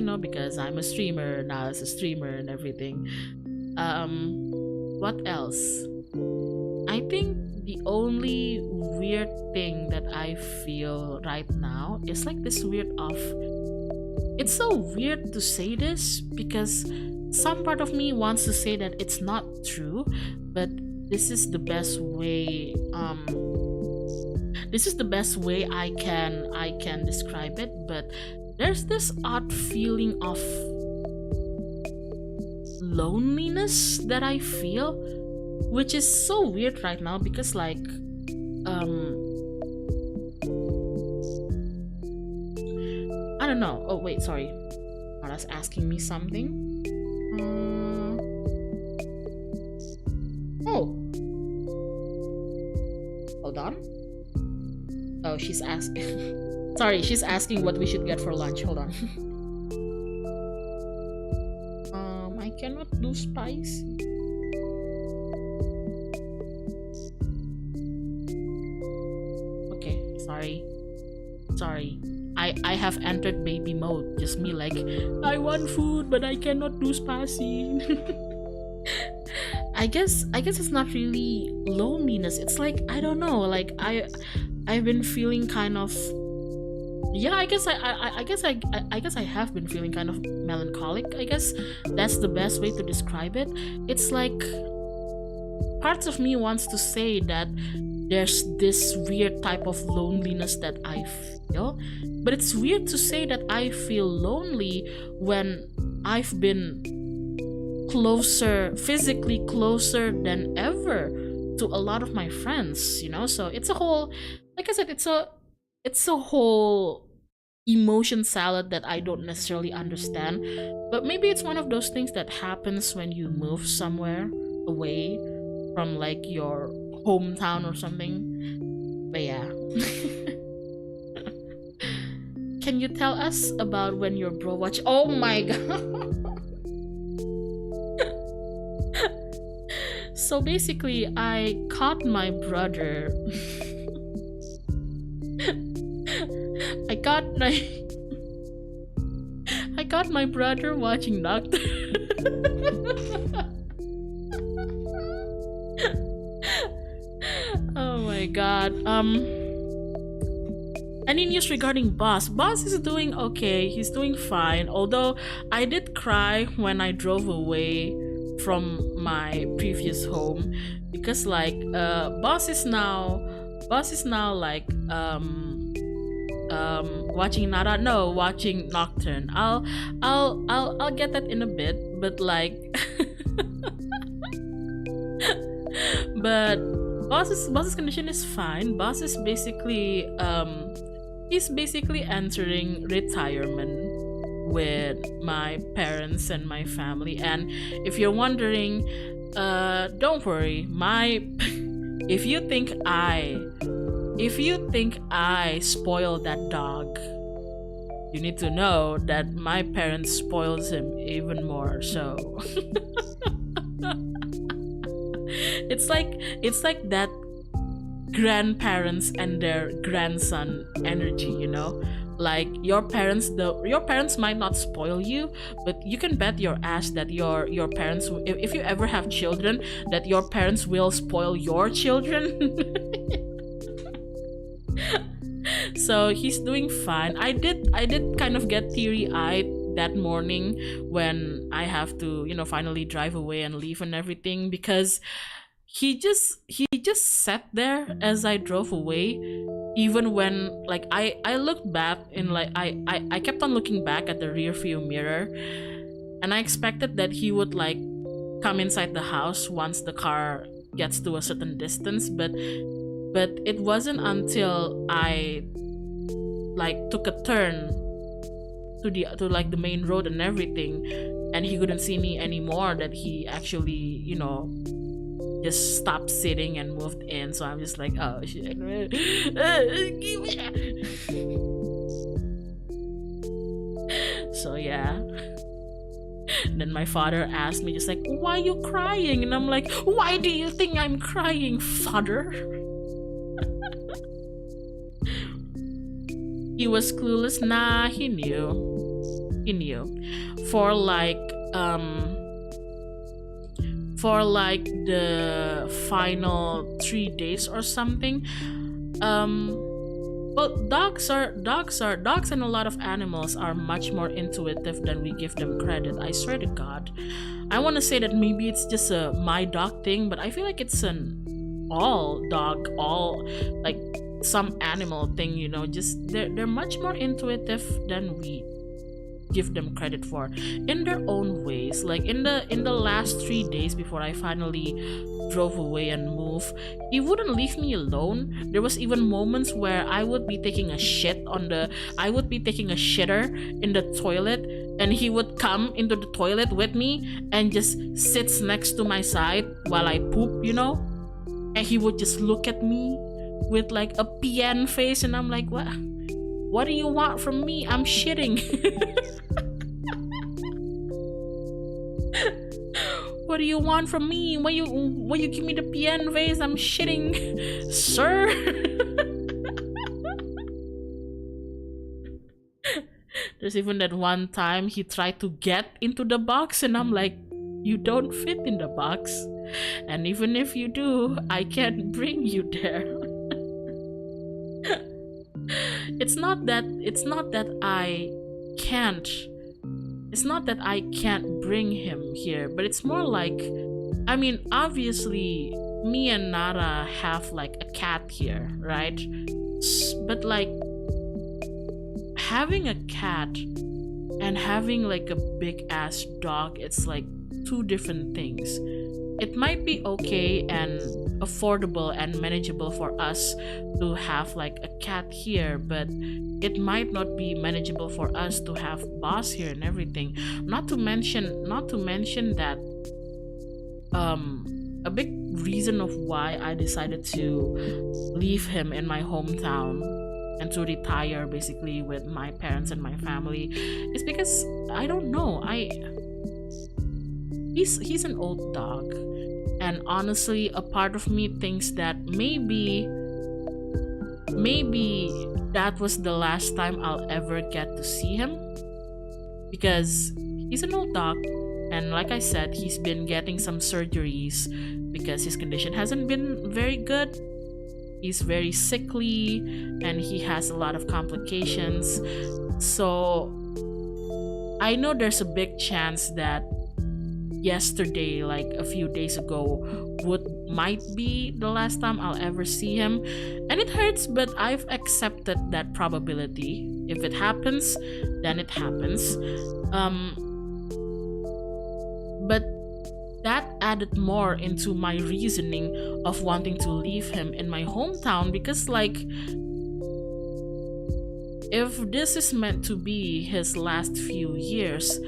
know, because I'm a streamer now, as a streamer and everything. What else? I think the only weird thing that I feel right now is like this weird of, it's so weird to say this because some part of me wants to say that it's not true, but this is the best way I can describe it. But there's this odd feeling of loneliness that I feel, which is so weird right now because like I don't know. Oh wait, sorry, Mara's asking me something. Oh, hold on. Oh, she's asking. Sorry, she's asking what we should get for lunch. Hold on. I cannot do spicy. Okay, sorry. I have entered baby mode. Just me like, I want food, but I cannot do spicy. I guess it's not really loneliness. It's like, I don't know. Like I've been feeling kind of, yeah, I guess I have been feeling kind of melancholic. I guess that's the best way to describe it. It's like parts of me wants to say that there's this weird type of loneliness that I feel. But it's weird to say that I feel lonely when I've been physically closer than ever to a lot of my friends, So it's a whole, like I said, it's a whole emotion salad that I don't necessarily understand. But maybe it's one of those things that happens when you move somewhere away from like your hometown or something. But yeah. Can you tell us about when your bro watched? Oh my god. So basically, I caught my brother. I caught my brother watching Doctor. Oh my god. Any news regarding Boss? Boss is doing okay. He's doing fine. Although I did cry when I drove away from my previous home because like Boss is now like watching Nocturne. I'll get that in a bit, but like but Boss's condition is fine. Boss is basically he's basically entering retirement with my parents and my family. And if you're wondering, don't worry, if you think I spoiled that dog, you need to know that my parents spoils him even more. So it's like that grandparents and their grandson energy, Like your parents might not spoil you, but you can bet your ass that your parents, if you ever have children, that your parents will spoil your children. So he's doing fine. I did kind of get teary-eyed that morning when I have to, finally drive away and leave and everything, because he just sat there as I drove away. Even when like I looked back in like I kept on looking back at the rear view mirror, and I expected that he would like come inside the house once the car gets to a certain distance, but it wasn't until I like took a turn to the main road and everything, and he couldn't see me anymore, that he actually just stopped sitting and moved in. So I'm just like, oh shit. So yeah. And then my father asked me just like, why are you crying? And I'm like, why do you think I'm crying, father? He was clueless. Nah, he knew. For like the final 3 days or something. Well, dogs and a lot of animals are much more intuitive than we give them credit. I swear to God. I want to say that maybe it's just a my dog thing, but I feel like it's an all like some animal thing, just they're much more intuitive than we give them credit for, in their own ways. Like in the last 3 days before I finally drove away and moved, he wouldn't leave me alone. There was even moments where I would be taking a shitter in the toilet, and he would come into the toilet with me and just sits next to my side while I poop, and he would just look at me with like a PN face, and I'm like, what do you want from me? I'm shitting. What do you want from me? When you give me the PN face, I'm shitting, sir. There's even that one time he tried to get into the box, and I'm like, you don't fit in the box, and even if you do, I can't bring you there. It's not that I can't bring him here, but it's more like, I mean, obviously me and Nara have like a cat here, right? But like having a cat and having like a big ass dog, it's like two different things. It might be okay and affordable and manageable for us to have like a cat here, but it might not be manageable for us to have boss here and everything. Not to mention that a big reason of why I decided to leave him in my hometown and to retire basically with my parents and my family is because I don't know, he's an old dog, and honestly a part of me thinks that maybe that was the last time I'll ever get to see him, because he's an old dog, and like I said, he's been getting some surgeries because his condition hasn't been very good. He's very sickly and he has a lot of complications. So I know there's a big chance that yesterday, like a few days ago, might be the last time I'll ever see him, and it hurts, but I've accepted that probability. If it happens, then it happens. But that added more into my reasoning of wanting to leave him in my hometown, because like if this is meant to be his last few years,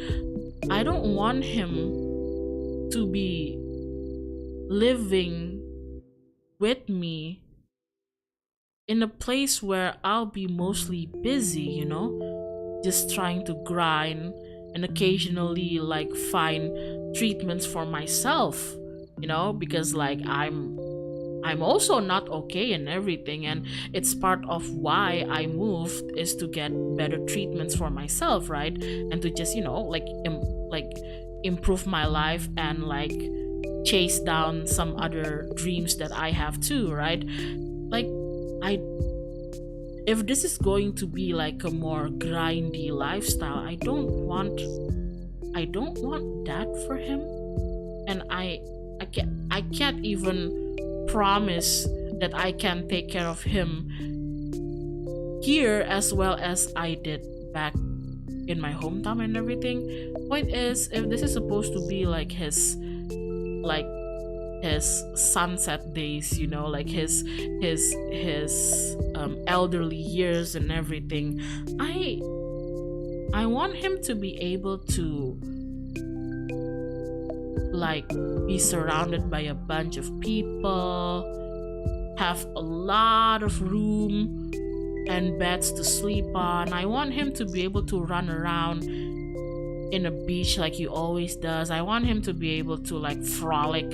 I don't want him to be living with me in a place where I'll be mostly busy, you know, just trying to grind and occasionally like find treatments for myself, you know, because like I'm also not okay and everything, and it's part of why I moved is to get better treatments for myself, right? And to just, you know, like improve my life and like chase down some other dreams that I have too, right? Like if this is going to be like a more grindy lifestyle, I don't want that for him, and I can't even promise that I can take care of him here as well as I did back in my hometown and everything. Point is, if this is supposed to be like his sunset days, you know, like his elderly years and everything, I want him to be able to like be surrounded by a bunch of people, have a lot of room and beds to sleep on. I want him to be able to run around in a beach like he always does. I want him to be able to like frolic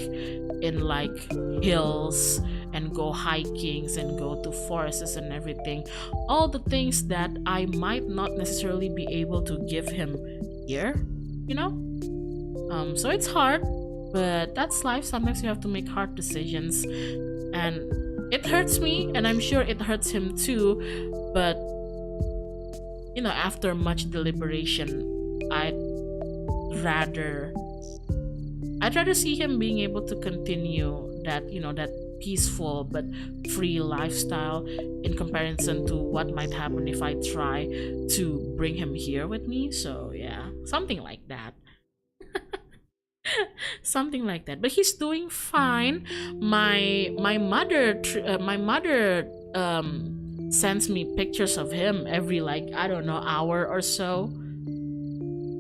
in like hills and go hikings and go to forests and everything. All the things that I might not necessarily be able to give him here, you know? So it's hard, but that's life. Sometimes you have to make hard decisions, and it hurts me, and I'm sure it hurts him too. But you know, after much deliberation, I'd rather see him being able to continue that, you know, that peaceful but free lifestyle in comparison to what might happen if I try to bring him here with me. So yeah, something like that. Something like that. But he's doing fine. My mother sends me pictures of him every like, I don't know, hour or so.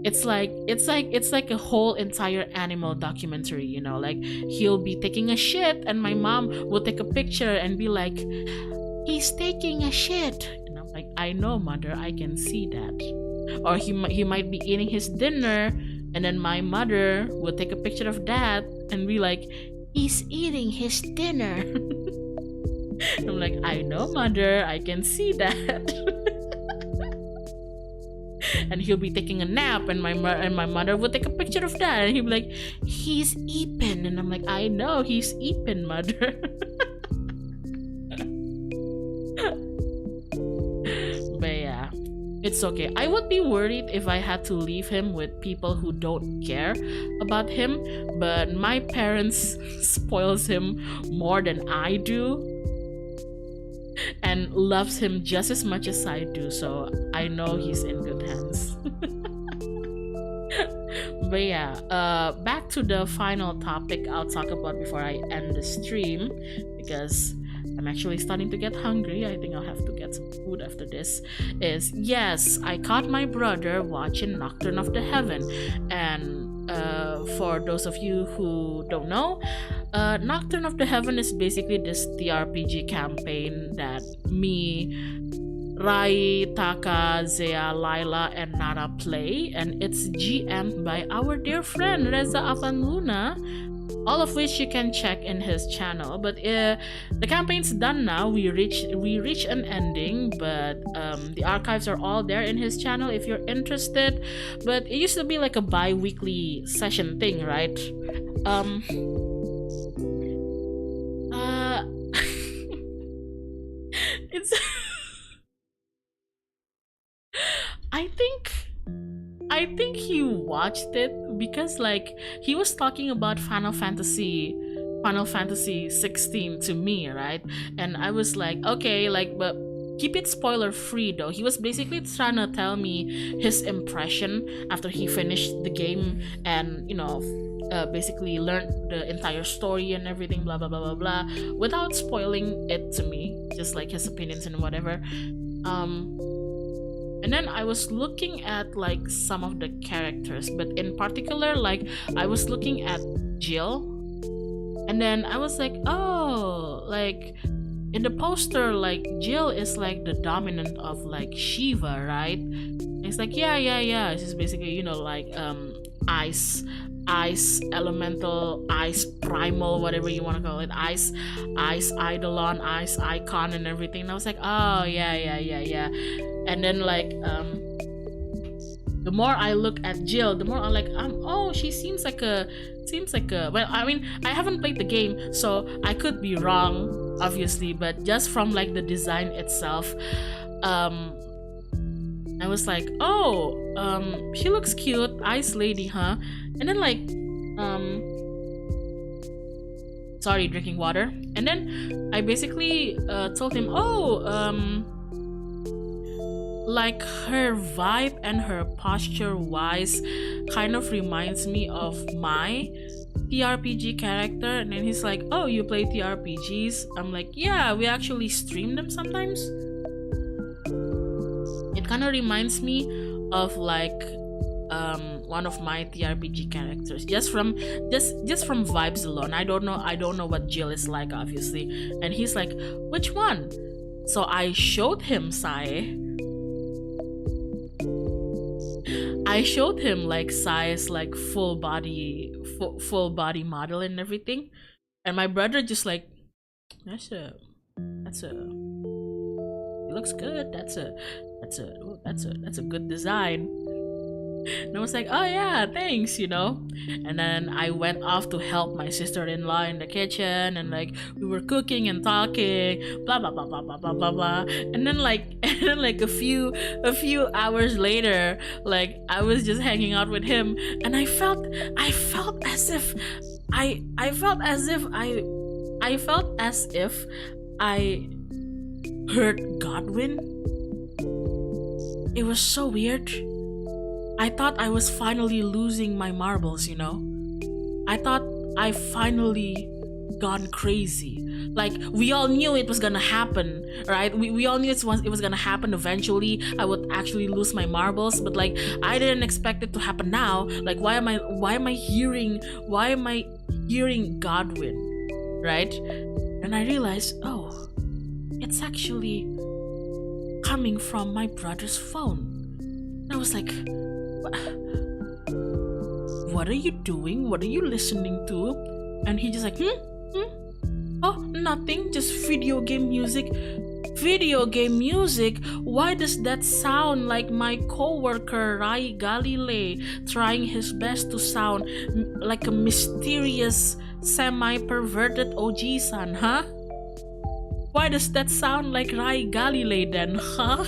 It's like a whole entire animal documentary, you know, like he'll be taking a shit and my mom will take a picture and be like, he's taking a shit, and I'm like, I know, mother, I can see that. Or he might be eating his dinner, and then my mother will take a picture of that and be like, he's eating his dinner. I'm like, I know, mother, I can see that. And he'll be taking a nap, and my mother will take a picture of that, and he'll be like, he's eating, and I'm like, I know, he's eating, mother. But yeah, it's it's okay. I would be worried if I had to leave him with people who don't care about him, but my parents spoils him more than I do and loves him just as much as I do, so I know he's in good hands. But yeah, back to the final topic I'll talk about before I end the stream, because I'm actually starting to get hungry. I think I'll have to get some food after this. Is yes, I caught my brother watching Nocturne of the Heaven, and for those of you who don't know, Nocturne of the Heaven is basically this TRPG campaign that me, Rai, Taka, Zea, Laila, and Nara play, and it's GM by our dear friend Reza Avanluna, all of which you can check in his channel. But the campaign's done now. We reach an ending, but the archives are all there in his channel if you're interested. But it used to be like a bi-weekly session thing, right? It's I think he watched it because like he was talking about Final Fantasy 16 to me, right? And I was like, okay, like, but keep it spoiler free though. He was basically trying to tell me his impression after he finished the game and, you know, basically learned the entire story and everything, blah blah blah blah blah, without spoiling it to me, just like his opinions and whatever. And then I was looking at like some of the characters, but in particular, like I was looking at Jill, and then I was like, oh, like in the poster, like Jill is like the dominant of like Shiva, right? And it's like, yeah. She's basically, you know, like ice elemental, ice primal, whatever you want to call it, ice eidolon, ice icon and everything. And I was like, oh yeah. And then like the more I look at Jill, the more I'm like, oh, she seems like a well, I mean, I haven't played the game, so I could be wrong, obviously, but just from like the design itself, I was like, oh, she looks cute, ice lady, huh? And then like, sorry, drinking water. And then I basically told him, oh, like her vibe and her posture wise kind of reminds me of my TRPG character. And then he's like, oh, you play TRPGs? I'm like, yeah, we actually stream them sometimes. It kind of reminds me of like one of my TRPG characters, just from vibes alone. I don't know what Jill is like, obviously. And he's like, which one? So I showed him Sai. I showed him like Sai's like full body model and everything, and my brother just like, that's a it looks good, that's a good design. And I was like, oh yeah, thanks, you know. And then I went off to help my sister-in-law in the kitchen, and like we were cooking and talking, blah blah blah blah blah blah blah blah. And then like a few hours later, like I was just hanging out with him, and I felt as if I heard Godwin. It was so weird. I thought I was finally losing my marbles, you know? I thought I finally gone crazy. Like, we all knew it was gonna happen, right? We all knew it was gonna happen eventually. I would actually lose my marbles, but like, I didn't expect it to happen now. Like, why am I hearing Godwin, right? And I realized, oh, it's actually coming from my brother's phone. And I was like, what are you doing? What are you listening to? And he just like, oh, nothing, just video game music. Video game music? Why does that sound like my coworker Rai Galilei trying his best to sound like a mysterious, semi-perverted OG-san, huh? Why does that sound like Rai Galilei then, huh?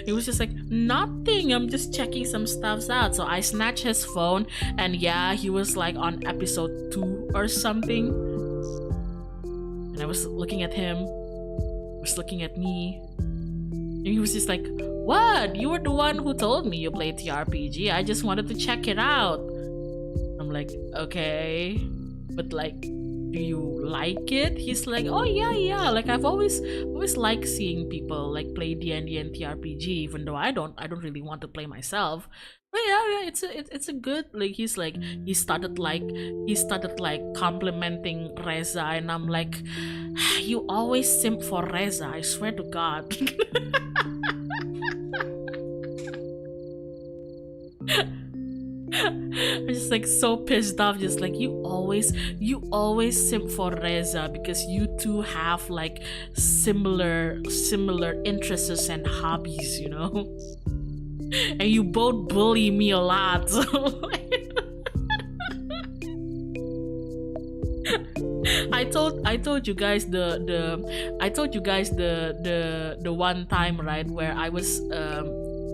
He was just like, nothing, I'm just checking some stuffs out. So I snatched his phone, and yeah, he was like on episode 2 or something. And I was looking at him, he was looking at me, and he was just like, what? You were the one who told me you played TRPG. I just wanted to check it out. I'm like, okay, but like, do you like it? He's like, oh yeah, like I've always liked seeing people like play D&D and TRPG, even though I don't really want to play myself. But yeah, it's a good, like, he's like, he started complimenting Reza, and I'm like, you always simp for Reza, I swear to God. I'm just like so pissed off, just like, you always simp for Reza because you two have like similar interests and hobbies, you know, and you both bully me a lot. So I told you guys the one time, right, where I was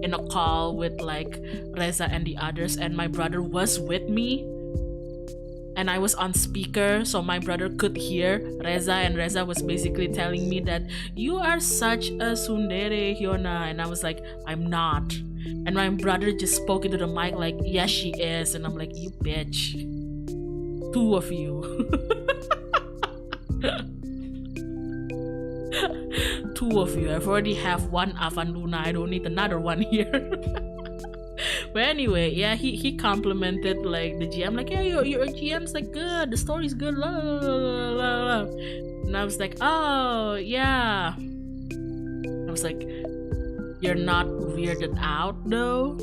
in a call with like Reza and the others, and my brother was with me, and I was on speaker, so my brother could hear Reza, and Reza was basically telling me that you are such a tsundere, Hyona, and I was like, I'm not. And my brother just spoke into the mic like, yes she is, and I'm like, you bitch, 2 of you. 2 of you. I've already have one Avanduna, I don't need another one here. But anyway, yeah, he complimented like the GM, like, yeah, your GM's like good, the story's good, la, la, la, la, la. And I was like, oh yeah. I was like, you're not weirded out though?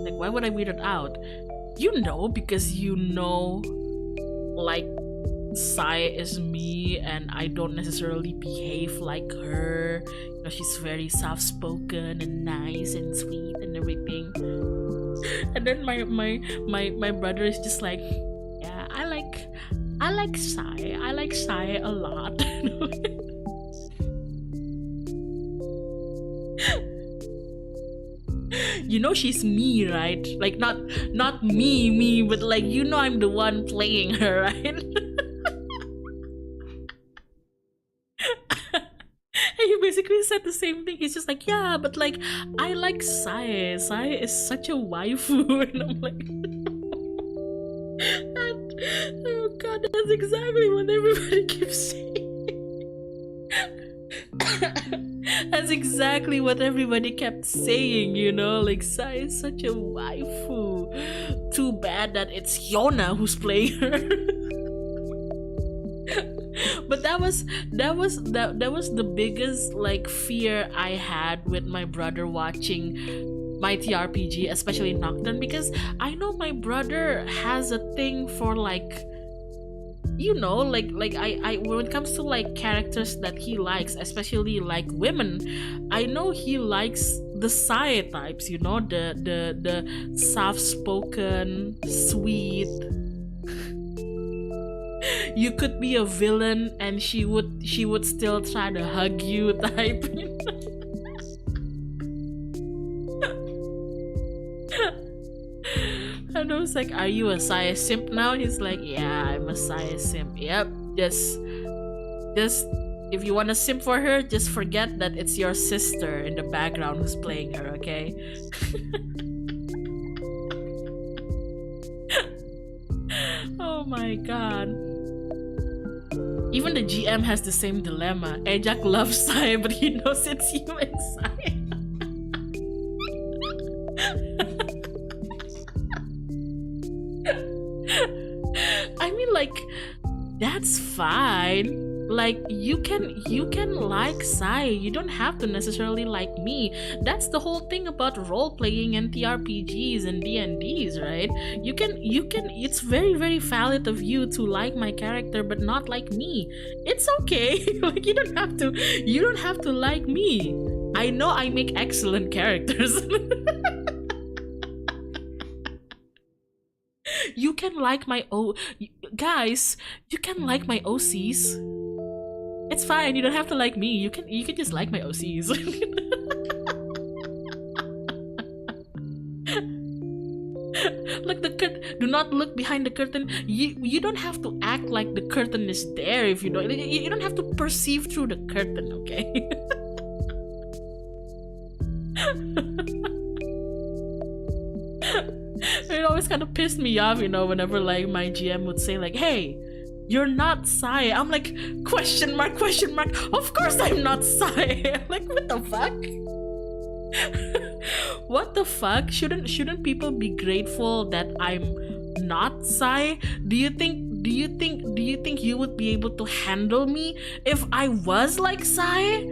Like, why would I weird it out? You know, because you know, like, Sai is me, and I don't necessarily behave like her. You know, she's very soft-spoken and nice and sweet and everything. And then my brother is just like, yeah, I like Sai. I like Sai a lot. You know she's me, right? Like, not me, but like, you know, I'm the one playing her, right? And he basically said the same thing. He's just like, yeah, but like, I like Sai. Sai is such a waifu. And I'm like, oh god, that's exactly what everybody keeps saying. That's exactly what everybody kept saying, you know, like, Sai is such a waifu. Too bad that it's Hyona who's playing her. But that was the biggest like fear I had with my brother watching my TRPG, especially Nocturne, because I know my brother has a thing for like, you know, like I when it comes to like characters that he likes, especially like women, I know he likes the Sai types, you know, the soft-spoken, sweet. You could be a villain and she would still try to hug you type. And I was like, are you a Sai simp now? He's like, yeah, I'm a Sai simp. Yep, just if you want to simp for her, just forget that it's your sister in the background who's playing her, okay? Oh my god. Even the GM has the same dilemma. Ajak loves Sai, but he knows it's you and Sai. I mean, like, that's fine. Like, you can like Sai. You don't have to necessarily like me. That's the whole thing about role playing and TRPGs and D&Ds, right? You can it's very, very valid of you to like my character but not like me. It's okay. Like, you don't have to like me. I know I make excellent characters. You can like my guys, you can like my OCs. It's fine, you don't have to like me. You can just like my OCs. Like the curtain, do not look behind the curtain. You don't have to act like the curtain is there if you don't. You don't have to perceive through the curtain, okay? It always kind of pissed me off, whenever like my GM would say like, "Hey, you're not Sai." I'm like, question mark, question mark. Of course I'm not Sai. I'm like, what the fuck? What the fuck? Shouldn't people be grateful that I'm not Sai? Do you think you would be able to handle me if I was like Sai?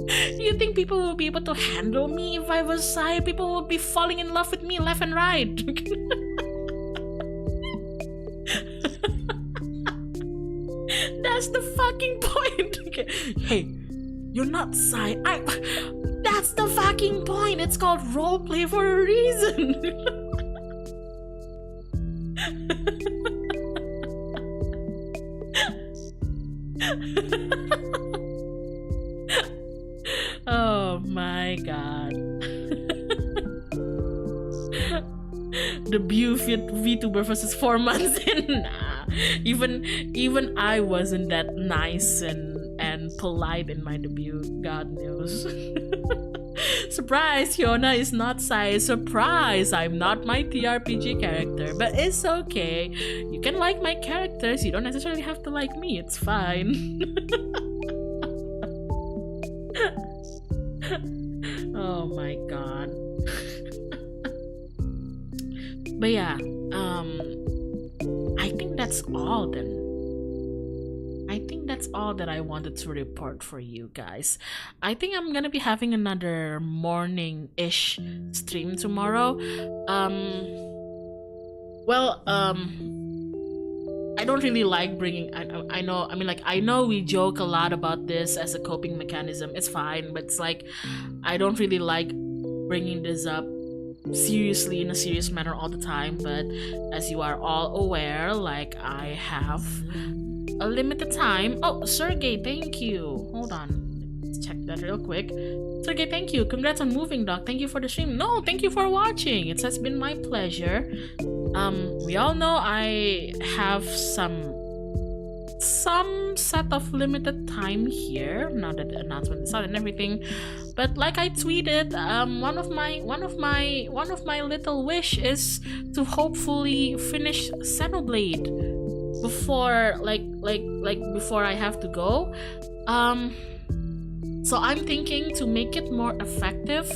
Do you think people will be able to handle me if I was Sai? People will be falling in love with me left and right. That's the fucking point. Okay. Hey, you're not Sai. That's the fucking point. It's called roleplay for a reason. Oh my god. Debut VTuber versus 4 months in. Nah. Even I wasn't that nice and polite in my debut. God knows. Surprise, Hyona is not Sai. Surprise, I'm not my TRPG character. But it's okay. You can like my characters. You don't necessarily have to like me. It's fine. Oh my god. But yeah, I think that's all then. I think that's all that I wanted to report for you guys. I think I'm gonna be having another morning-ish stream tomorrow. I don't really like bringing. I know. I mean, like, I know we joke a lot about this as a coping mechanism. It's fine, but it's like I don't really like bringing this up seriously in a serious manner all the time. But as you are all aware, like, I have a limited time. Oh, Sergey, thank you. Hold on, let's check that real quick. Sergey, thank you. Congrats on moving, dog. Thank you for the stream. No, thank you for watching. It has been my pleasure. We all know I have some set of limited time here now that the announcement is out and everything. But like I tweeted, one of my little wish is to hopefully finish Xenoblade before before I have to go. So I'm thinking to make it more effective.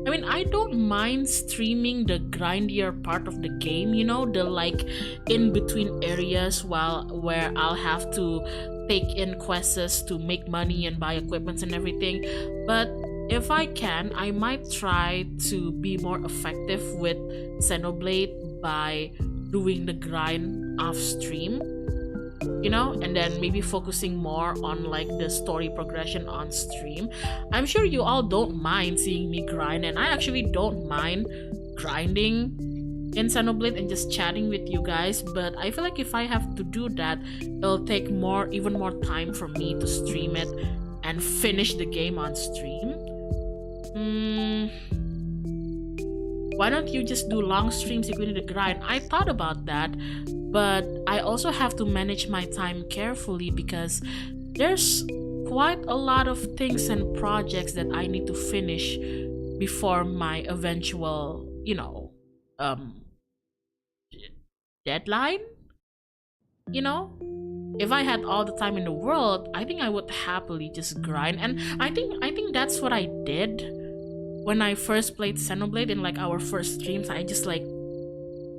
I mean, I don't mind streaming the grindier part of the game, the like in between areas where I'll have to take in quests to make money and buy equipment and everything. But if I can, I might try to be more effective with Xenoblade by doing the grind off stream, and then maybe focusing more on like the story progression on stream. I'm sure you all don't mind seeing me grind, and I actually don't mind grinding in Xenoblade and just chatting with you guys, but I feel like if I have to do that, it'll take even more time for me to stream it and finish the game on stream. Why don't you just do long streams if you need to grind? I thought about that, but I also have to manage my time carefully because there's quite a lot of things and projects that I need to finish before my eventual, deadline. If I had all the time in the world, I think I would happily just grind, and I think that's what I did when I first played Xenoblade in like our first streams. I just like,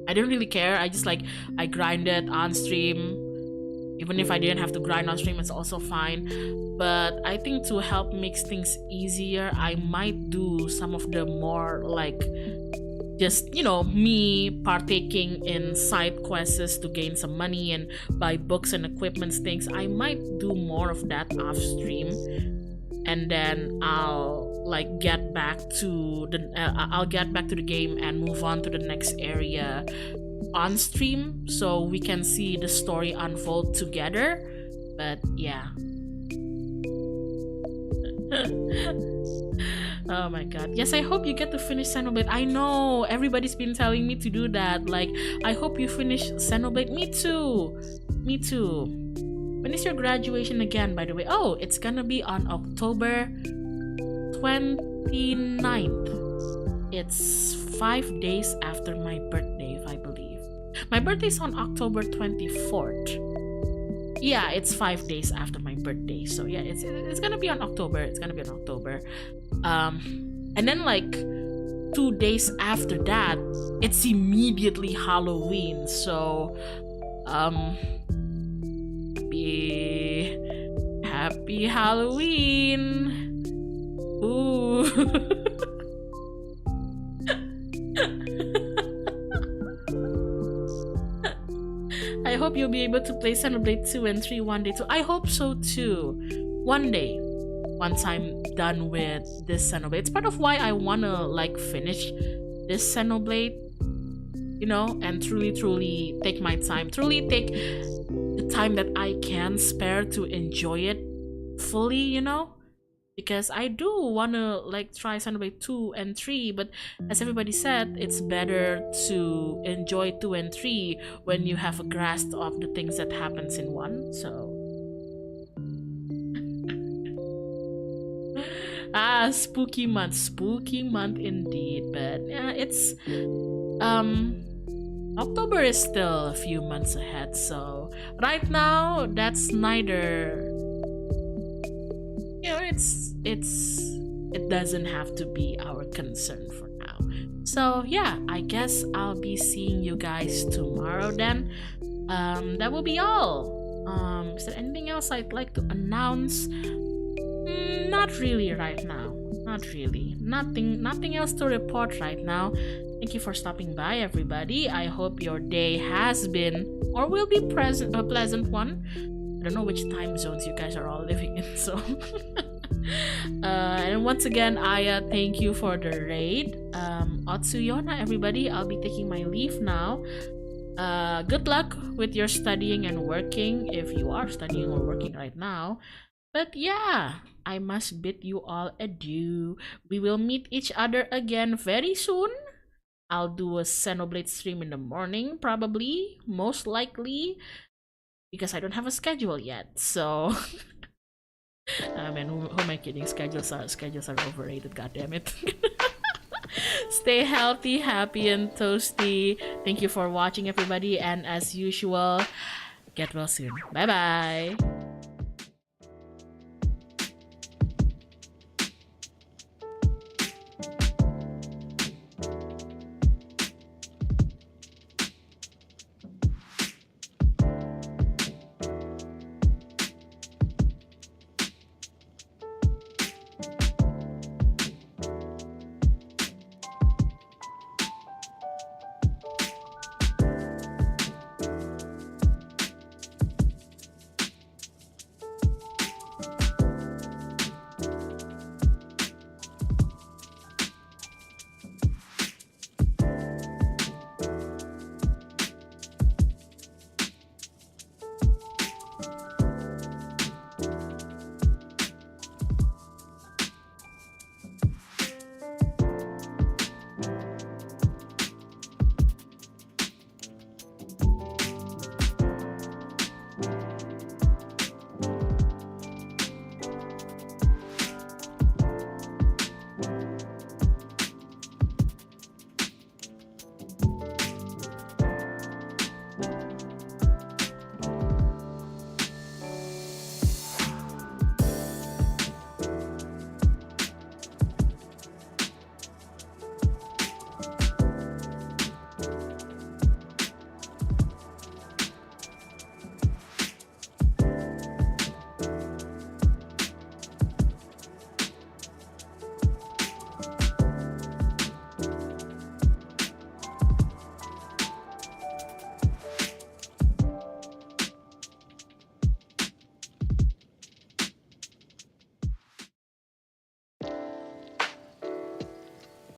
I didn't really care. I grinded on stream. Even if I didn't have to grind on stream, it's also fine. But I think to help make things easier, I might do some of the more like just, me partaking in side quests to gain some money and buy books and equipment things. I might do more of that off stream, and then I'll get back to the game and move on to the next area on stream so we can see the story unfold together. But yeah. Oh my god. Yes, I hope you get to finish Xenoblade. I know everybody's been telling me to do that. Like, I hope you finish Xenoblade. Me too. Me too. When is your graduation again, by the way? Oh, it's gonna be on October 29th. It's 5 days after my birthday, if I believe. My birthday's on October 24th. Yeah, it's 5 days after my birthday. So yeah, it's gonna be on October. It's gonna be on October. And then like 2 days after that, it's immediately Halloween. So happy Halloween. Ooh. I hope you'll be able to play Xenoblade 2 and 3 one day too. I hope so too. One day. Once I'm done with this Xenoblade. It's part of why I wanna like finish this Xenoblade, you know, and truly take my time. Truly take the time that I can spare to enjoy it fully, you know? Because I do wanna like try Xenoblade 2 and 3, but as everybody said, it's better to enjoy 2 and 3 when you have a grasp of the things that happens in 1. So spooky month indeed. But yeah, it's October is still a few months ahead, so right now that's neither, you know, it doesn't have to be our concern for now. So yeah, I guess I'll be seeing you guys tomorrow then. That will be all. Is there anything else I'd like to announce? Not really right now. Not really. Nothing else to report right now. Thank you for stopping by, everybody. I hope your day has been or will be a pleasant one. I don't know which time zones you guys are all living in, so and once again, Aya, thank you for the raid. Hyona, everybody, I'll be taking my leave now. Good luck with your studying and working, if you are studying or working right now. But yeah, I must bid you all adieu. We will meet each other again very soon. I'll do a Xenoblade stream in the morning, probably, most likely, because I don't have a schedule yet. So, I mean, who am I kidding? Schedules are overrated. God damn it. Stay healthy, happy, and toasty. Thank you for watching, everybody, and as usual, get well soon. Bye bye.